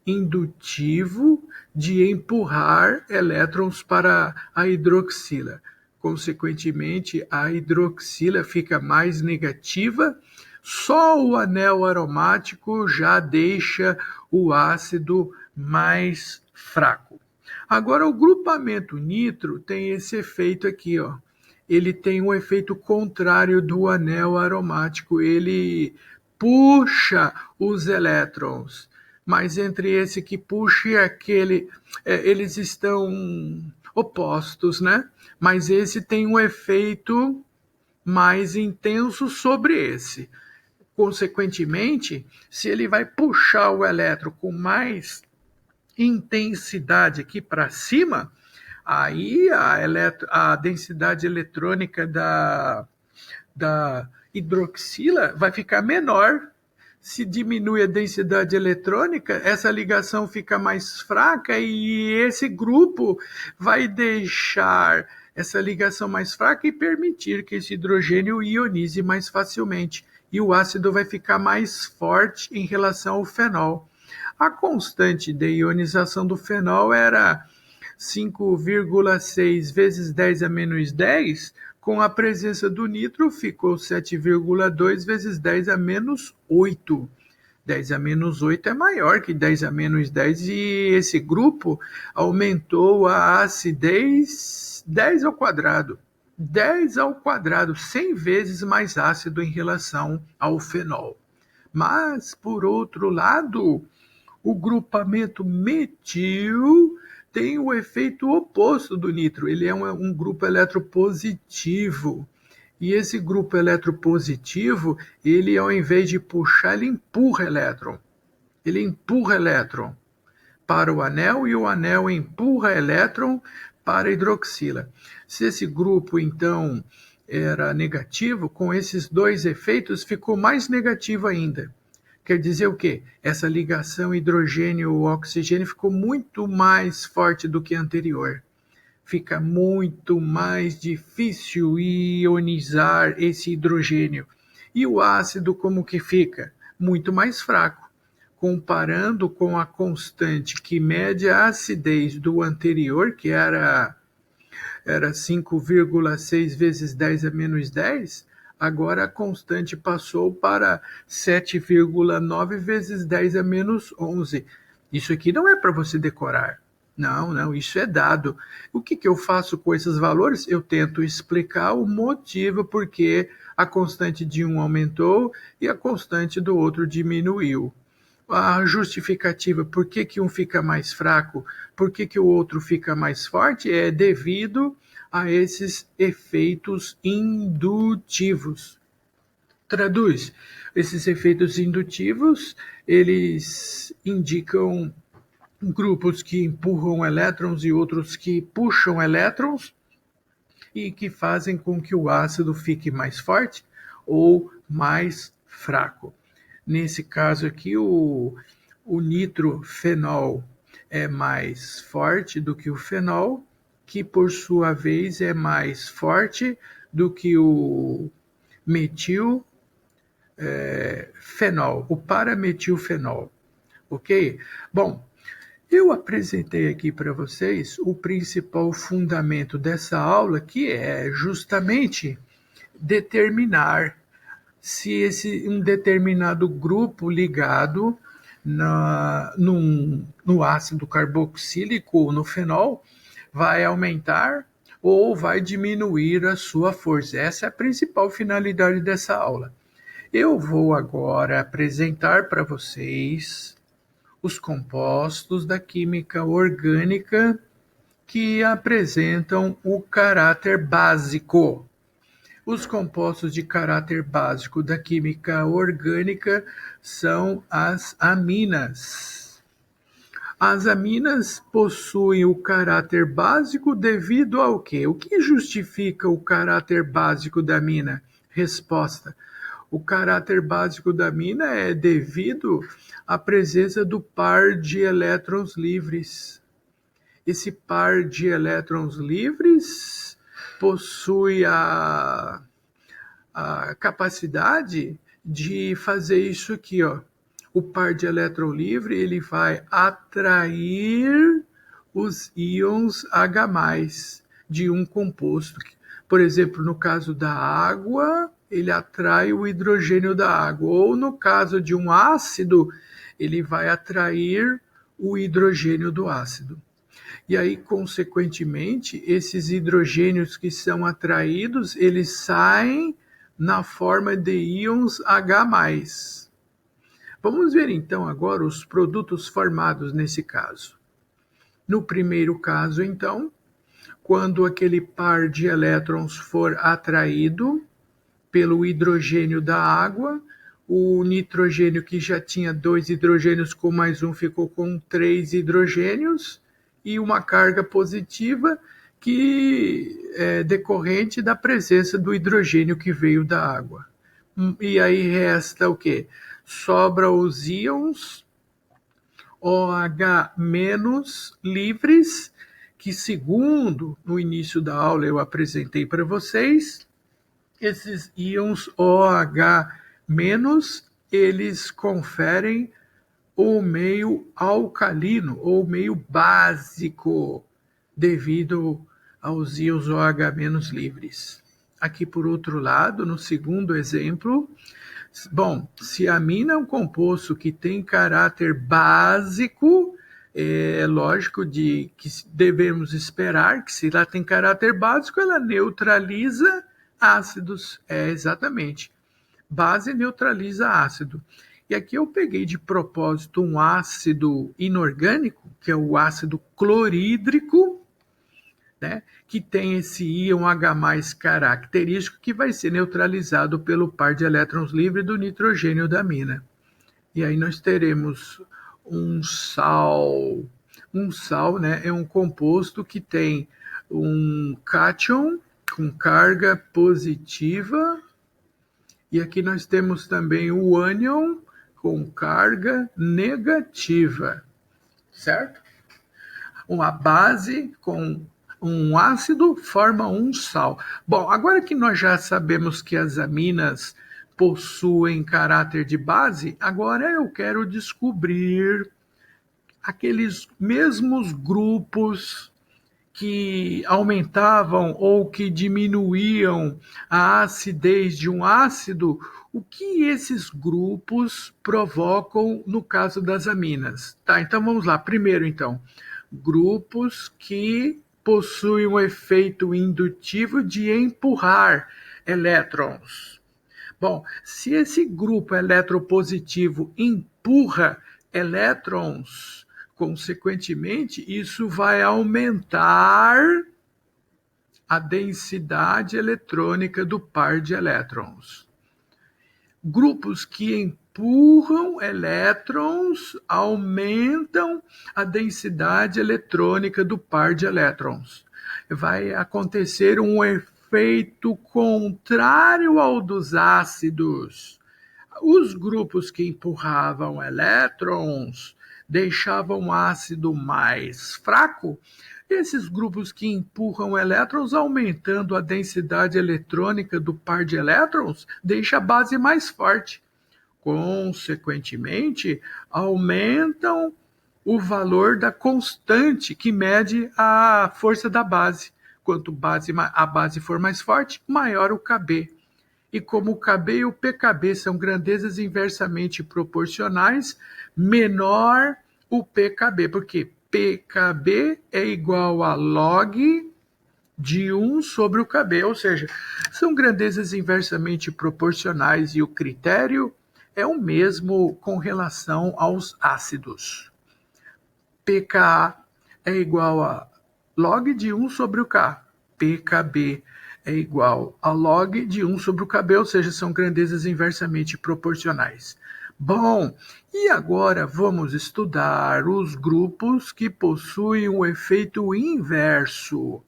indutivo de empurrar elétrons para a hidroxila. Consequentemente, a hidroxila fica mais negativa, Só o anel aromático já deixa o ácido mais fraco. Agora, o grupamento nitro tem esse efeito aqui, ó. Ele tem um efeito contrário do anel aromático. Ele puxa os elétrons, mas entre esse que puxa e aquele, eles estão opostos, né? Mas esse tem um efeito mais intenso sobre esse. Consequentemente, se ele vai puxar o elétron com mais intensidade aqui para cima, aí a densidade eletrônica da hidroxila vai ficar menor. Se diminui a densidade eletrônica, essa ligação fica mais fraca e esse grupo vai deixar essa ligação mais fraca e permitir que esse hidrogênio ionize mais facilmente. E o ácido vai ficar mais forte em relação ao fenol. A constante de ionização do fenol era 5,6 vezes 10 a menos 10, com a presença do nitro ficou 7,2 vezes 10 a menos 8. 10 a menos 8 é maior que 10 a menos 10 e esse grupo aumentou a acidez 10 ao quadrado. 10 ao quadrado, 100 vezes mais ácido em relação ao fenol. Mas, por outro lado, o grupamento metil tem o efeito oposto do nitro. Ele é um grupo eletropositivo. E esse grupo eletropositivo, ele ao invés de puxar, ele empurra elétron. Ele empurra elétron para o anel e o anel empurra elétron para a hidroxila. Se esse grupo, então, era negativo, com esses dois efeitos, ficou mais negativo ainda. Quer dizer o quê? Essa ligação hidrogênio-oxigênio ficou muito mais forte do que a anterior. Fica muito mais difícil ionizar esse hidrogênio. E o ácido como que fica? Muito mais fraco. Comparando com a constante que mede a acidez do anterior, que era 5,6 vezes 10 a menos 10, agora a constante passou para 7,9 vezes 10 a menos 11. Isso aqui não é para você decorar. Não, isso é dado. O que eu faço com esses valores? Eu tento explicar o motivo por que a constante de um aumentou e a constante do outro diminuiu. A justificativa por que um fica mais fraco, por que o outro fica mais forte, é devido a esses efeitos indutivos. Traduz. Esses efeitos indutivos, eles indicam grupos que empurram elétrons e outros que puxam elétrons e que fazem com que o ácido fique mais forte ou mais fraco. Nesse caso aqui, o nitrofenol é mais forte do que o fenol, que por sua vez é mais forte do que o metilfenol, o parametilfenol. Ok? Bom, eu apresentei aqui para vocês o principal fundamento dessa aula, que é justamente determinar se um determinado grupo ligado no ácido carboxílico ou no fenol vai aumentar ou vai diminuir a sua força. Essa é a principal finalidade dessa aula. Eu vou agora apresentar para vocês os compostos da química orgânica que apresentam o caráter básico. Os compostos de caráter básico da química orgânica são as aminas. As aminas possuem o caráter básico devido ao quê? O que justifica o caráter básico da amina? Resposta: o caráter básico da amina é devido à presença do par de elétrons livres. Esse par de elétrons livres possui a capacidade de fazer isso aqui, ó. O par de elétron livre, ele vai atrair os íons H+, de um composto. Por exemplo, no caso da água, ele atrai o hidrogênio da água. Ou no caso de um ácido, ele vai atrair o hidrogênio do ácido. E aí, consequentemente, esses hidrogênios que são atraídos, eles saem na forma de íons H+. Vamos ver então agora os produtos formados nesse caso. No primeiro caso, então, quando aquele par de elétrons for atraído pelo hidrogênio da água, o nitrogênio que já tinha 2 hidrogênios com mais um ficou com 3 hidrogênios e uma carga positiva que é decorrente da presença do hidrogênio que veio da água. E aí resta o quê? Sobra os íons OH- livres, que segundo no início da aula eu apresentei para vocês, esses íons OH-, eles conferem o meio alcalino ou meio básico devido aos íons OH- livres. Aqui por outro lado, no segundo exemplo, bom, se a amina é um composto que tem caráter básico, é lógico que devemos esperar que se ela tem caráter básico, ela neutraliza ácidos. É exatamente. Base neutraliza ácido. E aqui eu peguei de propósito um ácido inorgânico, que é o ácido clorídrico, né, que tem esse íon H+ característico que vai ser neutralizado pelo par de elétrons livres do nitrogênio da amina. E aí nós teremos um sal. Um sal, né, é um composto que tem um cátion com carga positiva. E aqui nós temos também o ânion com carga negativa, certo? Uma base com um ácido forma um sal. Bom, agora que nós já sabemos que as aminas possuem caráter de base, agora eu quero descobrir aqueles mesmos grupos que aumentavam ou que diminuíam a acidez de um ácido, o que esses grupos provocam no caso das aminas. Tá, então vamos lá. Primeiro, então, grupos que possuem um efeito indutivo de empurrar elétrons. Bom, se esse grupo eletropositivo empurra elétrons, consequentemente, isso vai aumentar a densidade eletrônica do par de elétrons. Grupos que empurram elétrons aumentam a densidade eletrônica do par de elétrons. Vai acontecer um efeito contrário ao dos ácidos. Os grupos que empurravam elétrons deixavam o ácido mais fraco. Esses grupos que empurram elétrons, aumentando a densidade eletrônica do par de elétrons, deixa a base mais forte. Consequentemente, aumentam o valor da constante que mede a força da base. Quanto a base for mais forte, maior o Kb. E como o Kb e o pKb são grandezas inversamente proporcionais, menor o pKb, porque pKb é igual a log de 1 sobre o Kb, ou seja, são grandezas inversamente proporcionais e o critério é o mesmo com relação aos ácidos. pKa é igual a log de 1 sobre o K, pKb é igual a log de 1 sobre o Kb, ou seja, são grandezas inversamente proporcionais. Bom, e agora vamos estudar os grupos que possuem o efeito inverso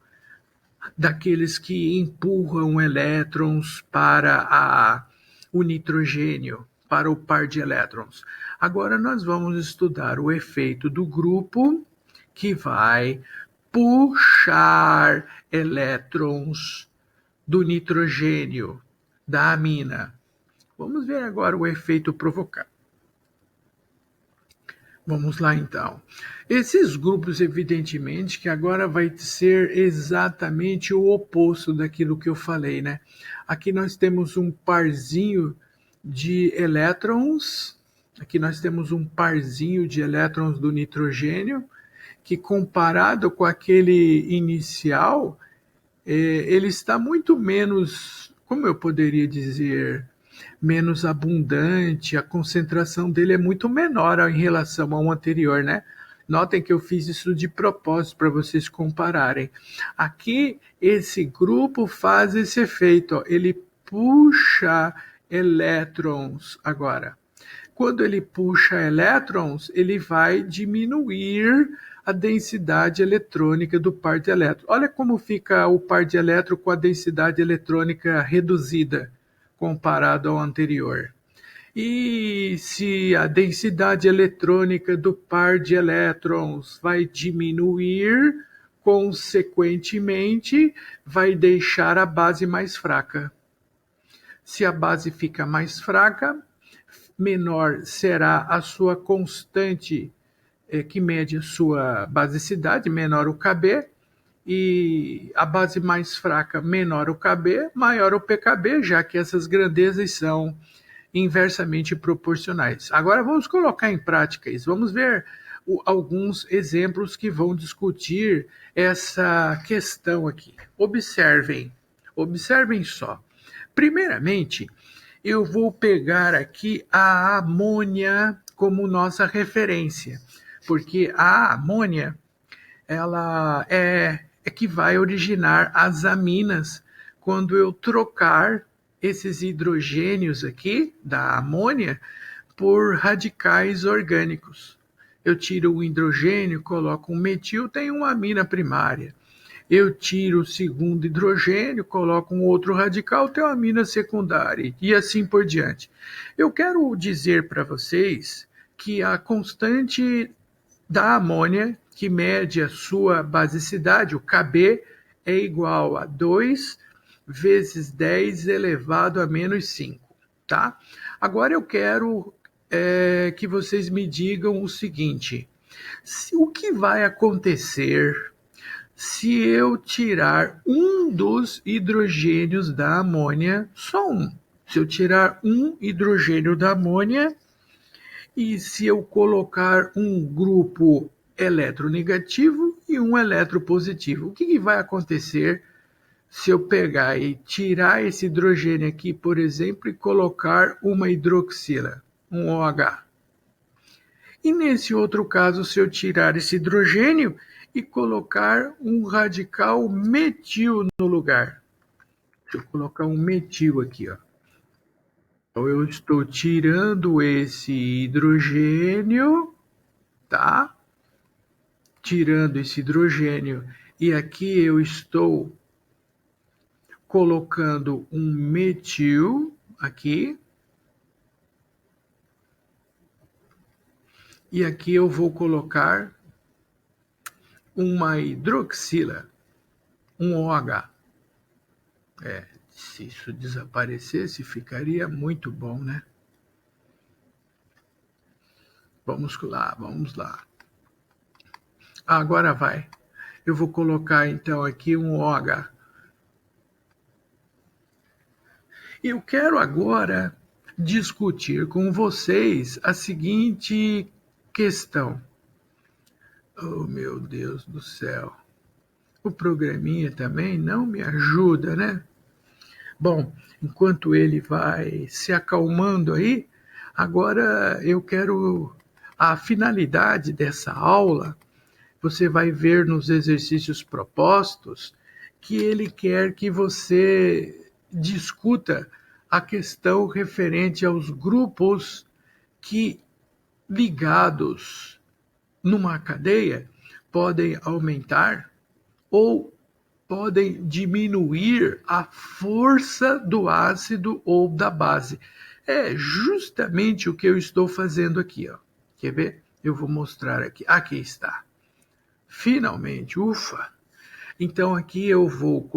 daqueles que empurram elétrons para o nitrogênio, para o par de elétrons. Agora nós vamos estudar o efeito do grupo que vai puxar elétrons do nitrogênio, da amina. Vamos ver agora o efeito provocado. Vamos lá então. Esses grupos, evidentemente, que agora vai ser exatamente o oposto daquilo que eu falei, né? Aqui nós temos um parzinho de elétrons, aqui nós temos um parzinho de elétrons do nitrogênio, que comparado com aquele inicial, ele está muito menos, como eu poderia dizer, menos abundante, a concentração dele é muito menor em relação ao anterior, né? Notem que eu fiz isso de propósito para vocês compararem. Aqui, esse grupo faz esse efeito, ó, ele puxa elétrons agora. Quando ele puxa elétrons, ele vai diminuir a densidade eletrônica do par de elétrons. Olha como fica o par de elétrons com a densidade eletrônica reduzida comparado ao anterior. E se a densidade eletrônica do par de elétrons vai diminuir, consequentemente, vai deixar a base mais fraca. Se a base fica mais fraca, menor será a sua constante que mede a sua basicidade, menor o Kb, e a base mais fraca, menor o Kb, maior o pKb, já que essas grandezas são inversamente proporcionais. Agora vamos colocar em prática isso. Vamos ver alguns exemplos que vão discutir essa questão aqui. Observem só. Primeiramente, eu vou pegar aqui a amônia como nossa referência, porque a amônia ela é que vai originar as aminas quando eu trocar esses hidrogênios aqui da amônia por radicais orgânicos. Eu tiro o hidrogênio, coloco um metil, tem uma amina primária. Eu tiro o segundo hidrogênio, coloco um outro radical, tem uma amina secundária, e assim por diante. Eu quero dizer para vocês que a constante da amônia, que mede a sua basicidade, o Kb, é igual a 2 vezes 10 elevado a menos 5, tá? Agora eu quero que vocês me digam o seguinte: o que vai acontecer se eu tirar um dos hidrogênios da amônia, só um? Se eu tirar um hidrogênio da amônia e se eu colocar um grupo eletronegativo e um eletropositivo, o que vai acontecer se eu pegar e tirar esse hidrogênio aqui, por exemplo, e colocar uma hidroxila, um OH? E nesse outro caso, se eu tirar esse hidrogênio e colocar um radical metil no lugar? Deixa eu colocar um metil aqui, ó. Então eu estou tirando esse hidrogênio, tá? Tirando esse hidrogênio, e aqui eu estou colocando um metil aqui, e aqui eu vou colocar uma hidroxila, um OH. Se isso desaparecesse, ficaria muito bom, né? Vamos lá. Agora vai. Eu vou colocar então aqui um OH. Eu quero agora discutir com vocês a seguinte questão. Oh, meu Deus do céu. O programinha também não me ajuda, né? Bom, enquanto ele vai se acalmando aí, agora eu quero a finalidade dessa aula. Você vai ver nos exercícios propostos que ele quer que você discuta a questão referente aos grupos que, ligados numa cadeia, podem aumentar ou podem diminuir a força do ácido ou da base. É justamente o que eu estou fazendo aqui, ó. Quer ver? Eu vou mostrar aqui. Aqui está. Finalmente, ufa! Então aqui eu vou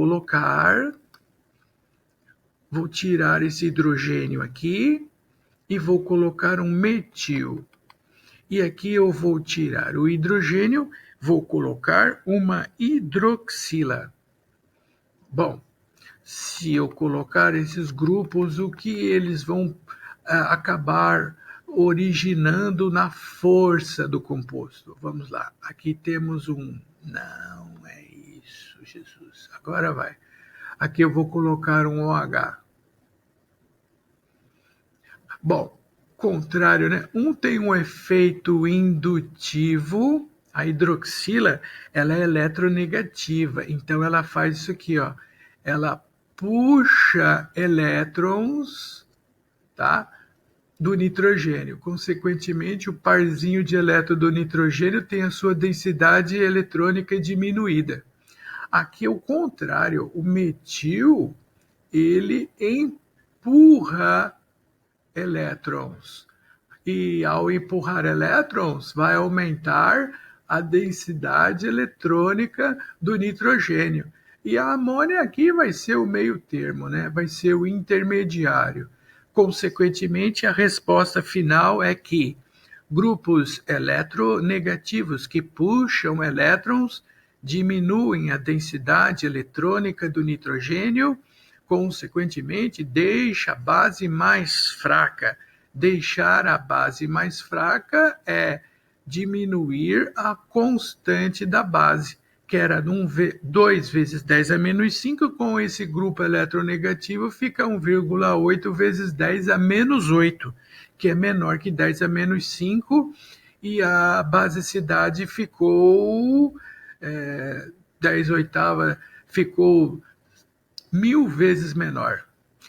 tirar esse hidrogênio aqui e vou colocar um metil. E aqui eu vou tirar o hidrogênio, vou colocar uma hidroxila. Bom, se eu colocar esses grupos, o que eles vão acabar originando na força do composto? Vamos lá, aqui temos um... Não é isso, Jesus. Agora vai. Aqui eu vou colocar um OH. Bom, contrário, né? Um tem um efeito indutivo, a hidroxila, ela é eletronegativa, então ela faz isso aqui, ó. Ela puxa elétrons, tá? Do nitrogênio. Consequentemente, o parzinho de elétron do nitrogênio tem a sua densidade eletrônica diminuída. Aqui é o contrário, o metil, ele empurra elétrons. E ao empurrar elétrons, vai aumentar a densidade eletrônica do nitrogênio. E a amônia aqui vai ser o meio termo, né? Vai ser o intermediário. Consequentemente, a resposta final é que grupos eletronegativos que puxam elétrons diminuem a densidade eletrônica do nitrogênio, consequentemente, deixa a base mais fraca. Deixar a base mais fraca é diminuir a constante da base, que era 2 vezes 10 a menos 5, com esse grupo eletronegativo fica 1,8 vezes 10 a menos 8, que é menor que 10 a menos 5, e a basicidade ficou 10 oitavas, ficou 1000 vezes menor.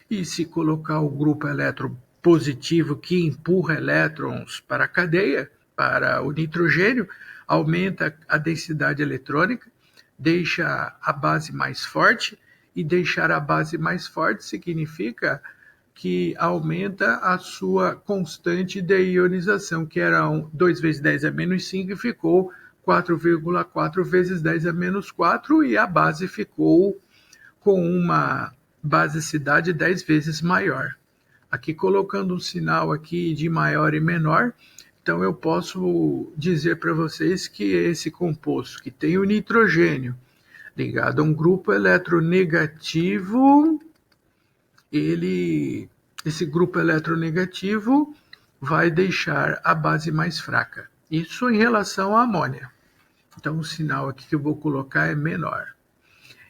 E se colocar o grupo eletropositivo que empurra elétrons para a cadeia, para o nitrogênio, aumenta a densidade eletrônica, deixa a base mais forte, e deixar a base mais forte significa que aumenta a sua constante de ionização, que era 2 vezes 10 a menos 5, e ficou 4,4 vezes 10 a menos 4, e a base ficou com uma basicidade 10 vezes maior. Aqui colocando um sinal aqui de maior e menor, então eu posso dizer para vocês que esse composto que tem o nitrogênio ligado a um grupo eletronegativo, esse grupo eletronegativo vai deixar a base mais fraca. Isso em relação à amônia. Então o sinal aqui que eu vou colocar é menor.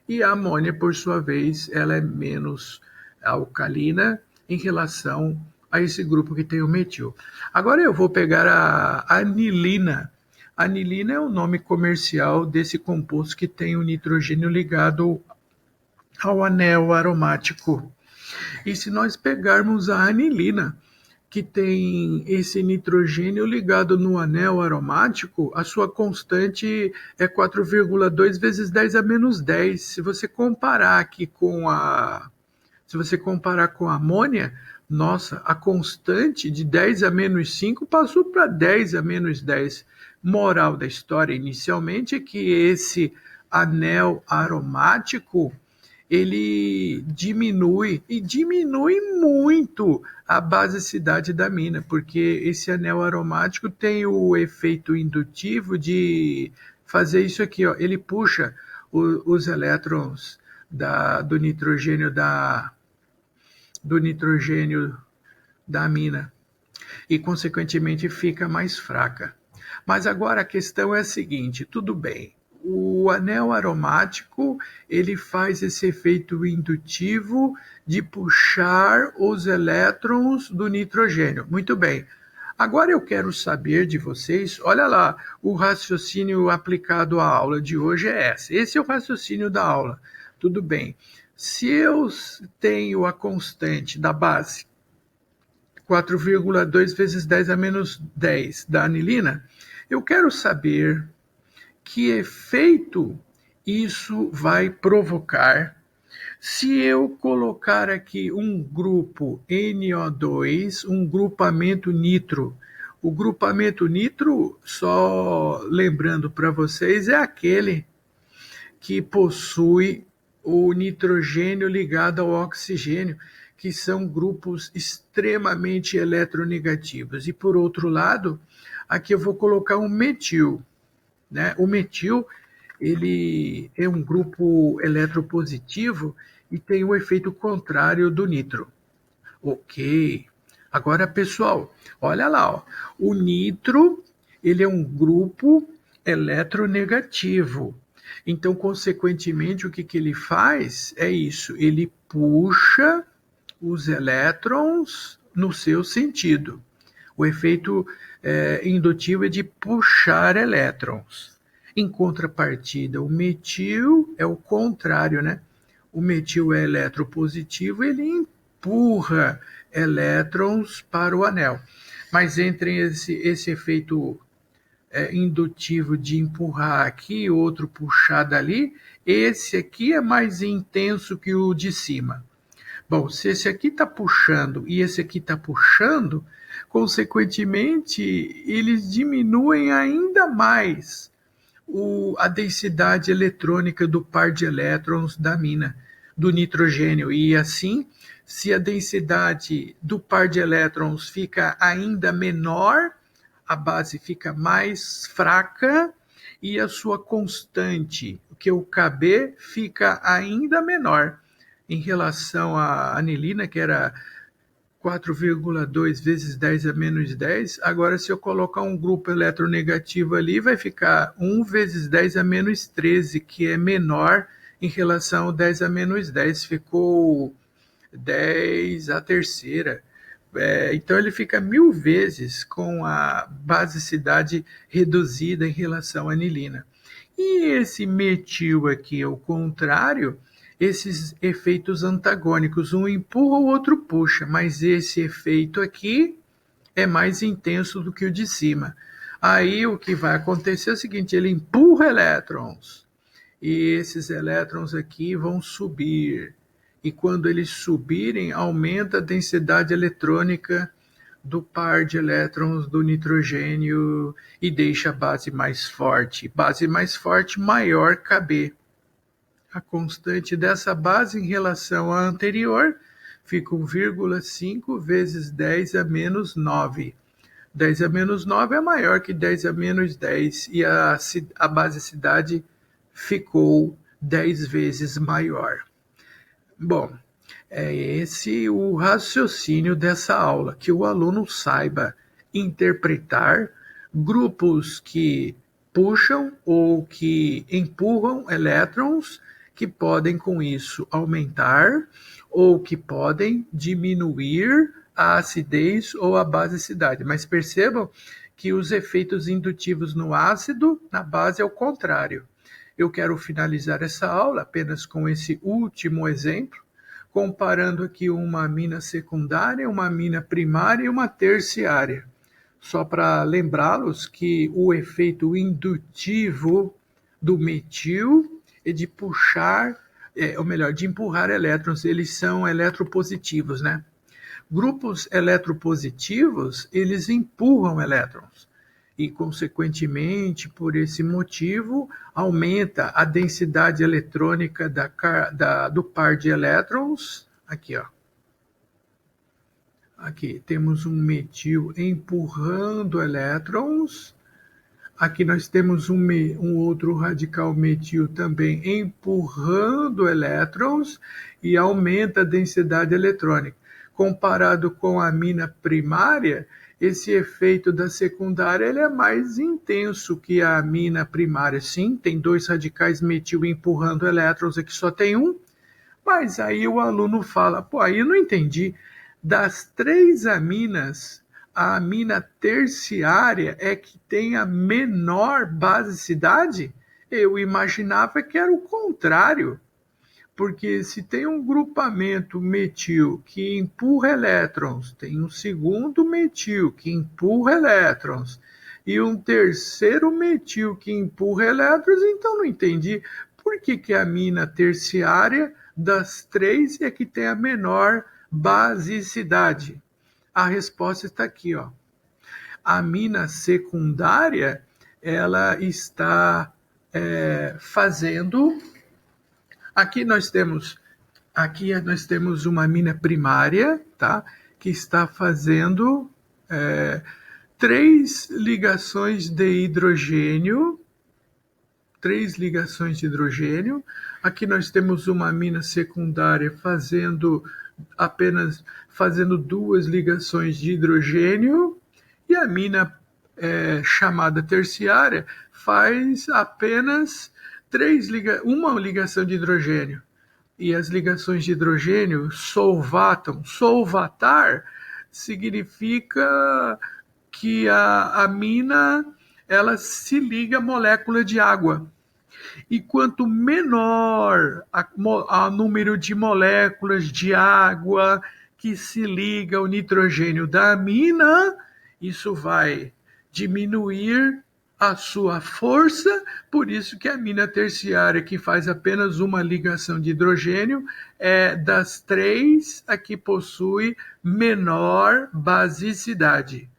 E a amônia, por sua vez, ela é menos alcalina em relação a esse grupo que tem o metil. Agora eu vou pegar a anilina. A anilina é o nome comercial desse composto que tem o nitrogênio ligado ao anel aromático. E se nós pegarmos a anilina, que tem esse nitrogênio ligado no anel aromático, a sua constante é 4,2 vezes 10 a menos 10. Se você comparar aqui com a amônia, nossa, a constante de 10 a menos 5 passou para 10 a menos 10. Moral da história, inicialmente, é que esse anel aromático, ele diminui muito a basicidade da mina, porque esse anel aromático tem o efeito indutivo de fazer isso aqui, ó, ele puxa os elétrons do nitrogênio da mina e, consequentemente, fica mais fraca. Mas agora a questão é a seguinte, tudo bem, o anel aromático, ele faz esse efeito indutivo de puxar os elétrons do nitrogênio. Muito bem. Agora eu quero saber de vocês, olha lá, o raciocínio aplicado à aula de hoje é esse. Esse é o raciocínio da aula. Tudo bem. Se eu tenho a constante da base, 4,2 vezes 10 a menos 10 da anilina, eu quero saber que efeito isso vai provocar se eu colocar aqui um grupo NO2, um grupamento nitro. O grupamento nitro, só lembrando para vocês, é aquele que possui o nitrogênio ligado ao oxigênio, que são grupos extremamente eletronegativos. E por outro lado, aqui eu vou colocar um metil, né? O metil, ele é um grupo eletropositivo e tem o efeito contrário do nitro. Ok. Agora, pessoal, olha lá, ó. O nitro, ele é um grupo eletronegativo. Então, consequentemente, o que ele faz é isso, ele puxa os elétrons no seu sentido. O efeito indutivo é de puxar elétrons. Em contrapartida, o metil é o contrário, né? O metil é eletropositivo, ele empurra elétrons para o anel. Mas entre esse efeito indutivo de empurrar aqui e outro puxar dali, esse aqui é mais intenso que o de cima. Bom, se esse aqui está puxando e esse aqui está puxando, consequentemente, eles diminuem ainda mais a densidade eletrônica do par de elétrons da mina, do nitrogênio. E assim, se a densidade do par de elétrons fica ainda menor, a base fica mais fraca e a sua constante, que é o Kb, fica ainda menor. Em relação à anilina, que era 4,2 vezes 10 a menos 10, agora se eu colocar um grupo eletronegativo ali, vai ficar 1 vezes 10 a menos 13, que é menor em relação ao 10 a menos 10, ficou 10 a terceira. Então ele fica 1000 vezes com a basicidade reduzida em relação à anilina. E esse metil aqui, ao contrário, esses efeitos antagônicos, um empurra, o outro puxa, mas esse efeito aqui é mais intenso do que o de cima. Aí o que vai acontecer é o seguinte, ele empurra elétrons, e esses elétrons aqui vão subir. E quando eles subirem, aumenta a densidade eletrônica do par de elétrons do nitrogênio e deixa a base mais forte. Base mais forte, maior Kb. A constante dessa base em relação à anterior fica 1,5 vezes 10 a menos 9. 10 a menos 9 é maior que 10 a menos 10 e a basicidade ficou 10 vezes maior. Bom, é esse o raciocínio dessa aula, que o aluno saiba interpretar grupos que puxam ou que empurram elétrons, que podem com isso aumentar ou que podem diminuir a acidez ou a basicidade. Mas percebam que os efeitos indutivos no ácido, na base, é o contrário. Eu quero finalizar essa aula apenas com esse último exemplo, comparando aqui uma amina secundária, uma amina primária e uma terciária. Só para lembrá-los que o efeito indutivo do metil é de puxar, ou melhor, de empurrar elétrons, eles são eletropositivos, né? Grupos eletropositivos, eles empurram elétrons e, consequentemente, por esse motivo, aumenta a densidade eletrônica do par de elétrons. Aqui, ó. Aqui temos um metil empurrando elétrons. Aqui nós temos um outro radical metil também empurrando elétrons e aumenta a densidade eletrônica. Comparado com a amina primária, esse efeito da secundária ele é mais intenso que a amina primária. Sim, tem 2 radicais metil empurrando elétrons, aqui só tem um, mas aí o aluno fala, pô, aí eu não entendi. Das 3 aminas, a amina terciária é que tem a menor basicidade? Eu imaginava que era o contrário. Porque se tem um grupamento metil que empurra elétrons, tem um segundo metil que empurra elétrons e um terceiro metil que empurra elétrons, então não entendi por que a amina terciária das 3 é que tem a menor basicidade. A resposta está aqui, ó. A amina secundária, ela está fazendo... Aqui nós temos Aqui nós temos uma amina primária, tá? Que está fazendo 3 ligações de hidrogênio. 3 ligações de hidrogênio. Aqui nós temos uma amina secundária fazendo 2 ligações de hidrogênio, e a amina chamada terciária faz apenas uma ligação de hidrogênio. E as ligações de hidrogênio solvatam. Solvatar significa que a amina ela se liga à molécula de água. E quanto menor o número de moléculas de água que se liga ao nitrogênio da amina, isso vai diminuir a sua força. Por isso que a amina terciária, que faz apenas uma ligação de hidrogênio, é das 3 a que possui menor basicidade.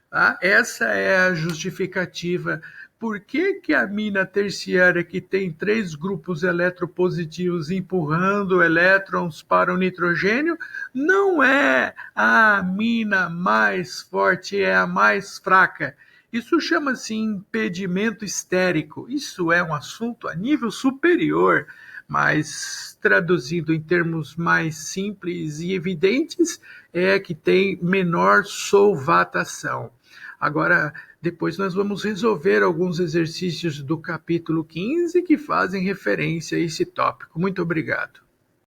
Tá? Essa é a justificativa. Por que a amina terciária, que tem 3 grupos eletropositivos empurrando elétrons para o nitrogênio, não é a amina mais forte, é a mais fraca? Isso chama-se impedimento estérico. Isso é um assunto a nível superior, mas traduzindo em termos mais simples e evidentes, é que tem menor solvatação. Agora, depois nós vamos resolver alguns exercícios do capítulo 15 que fazem referência a esse tópico. Muito obrigado.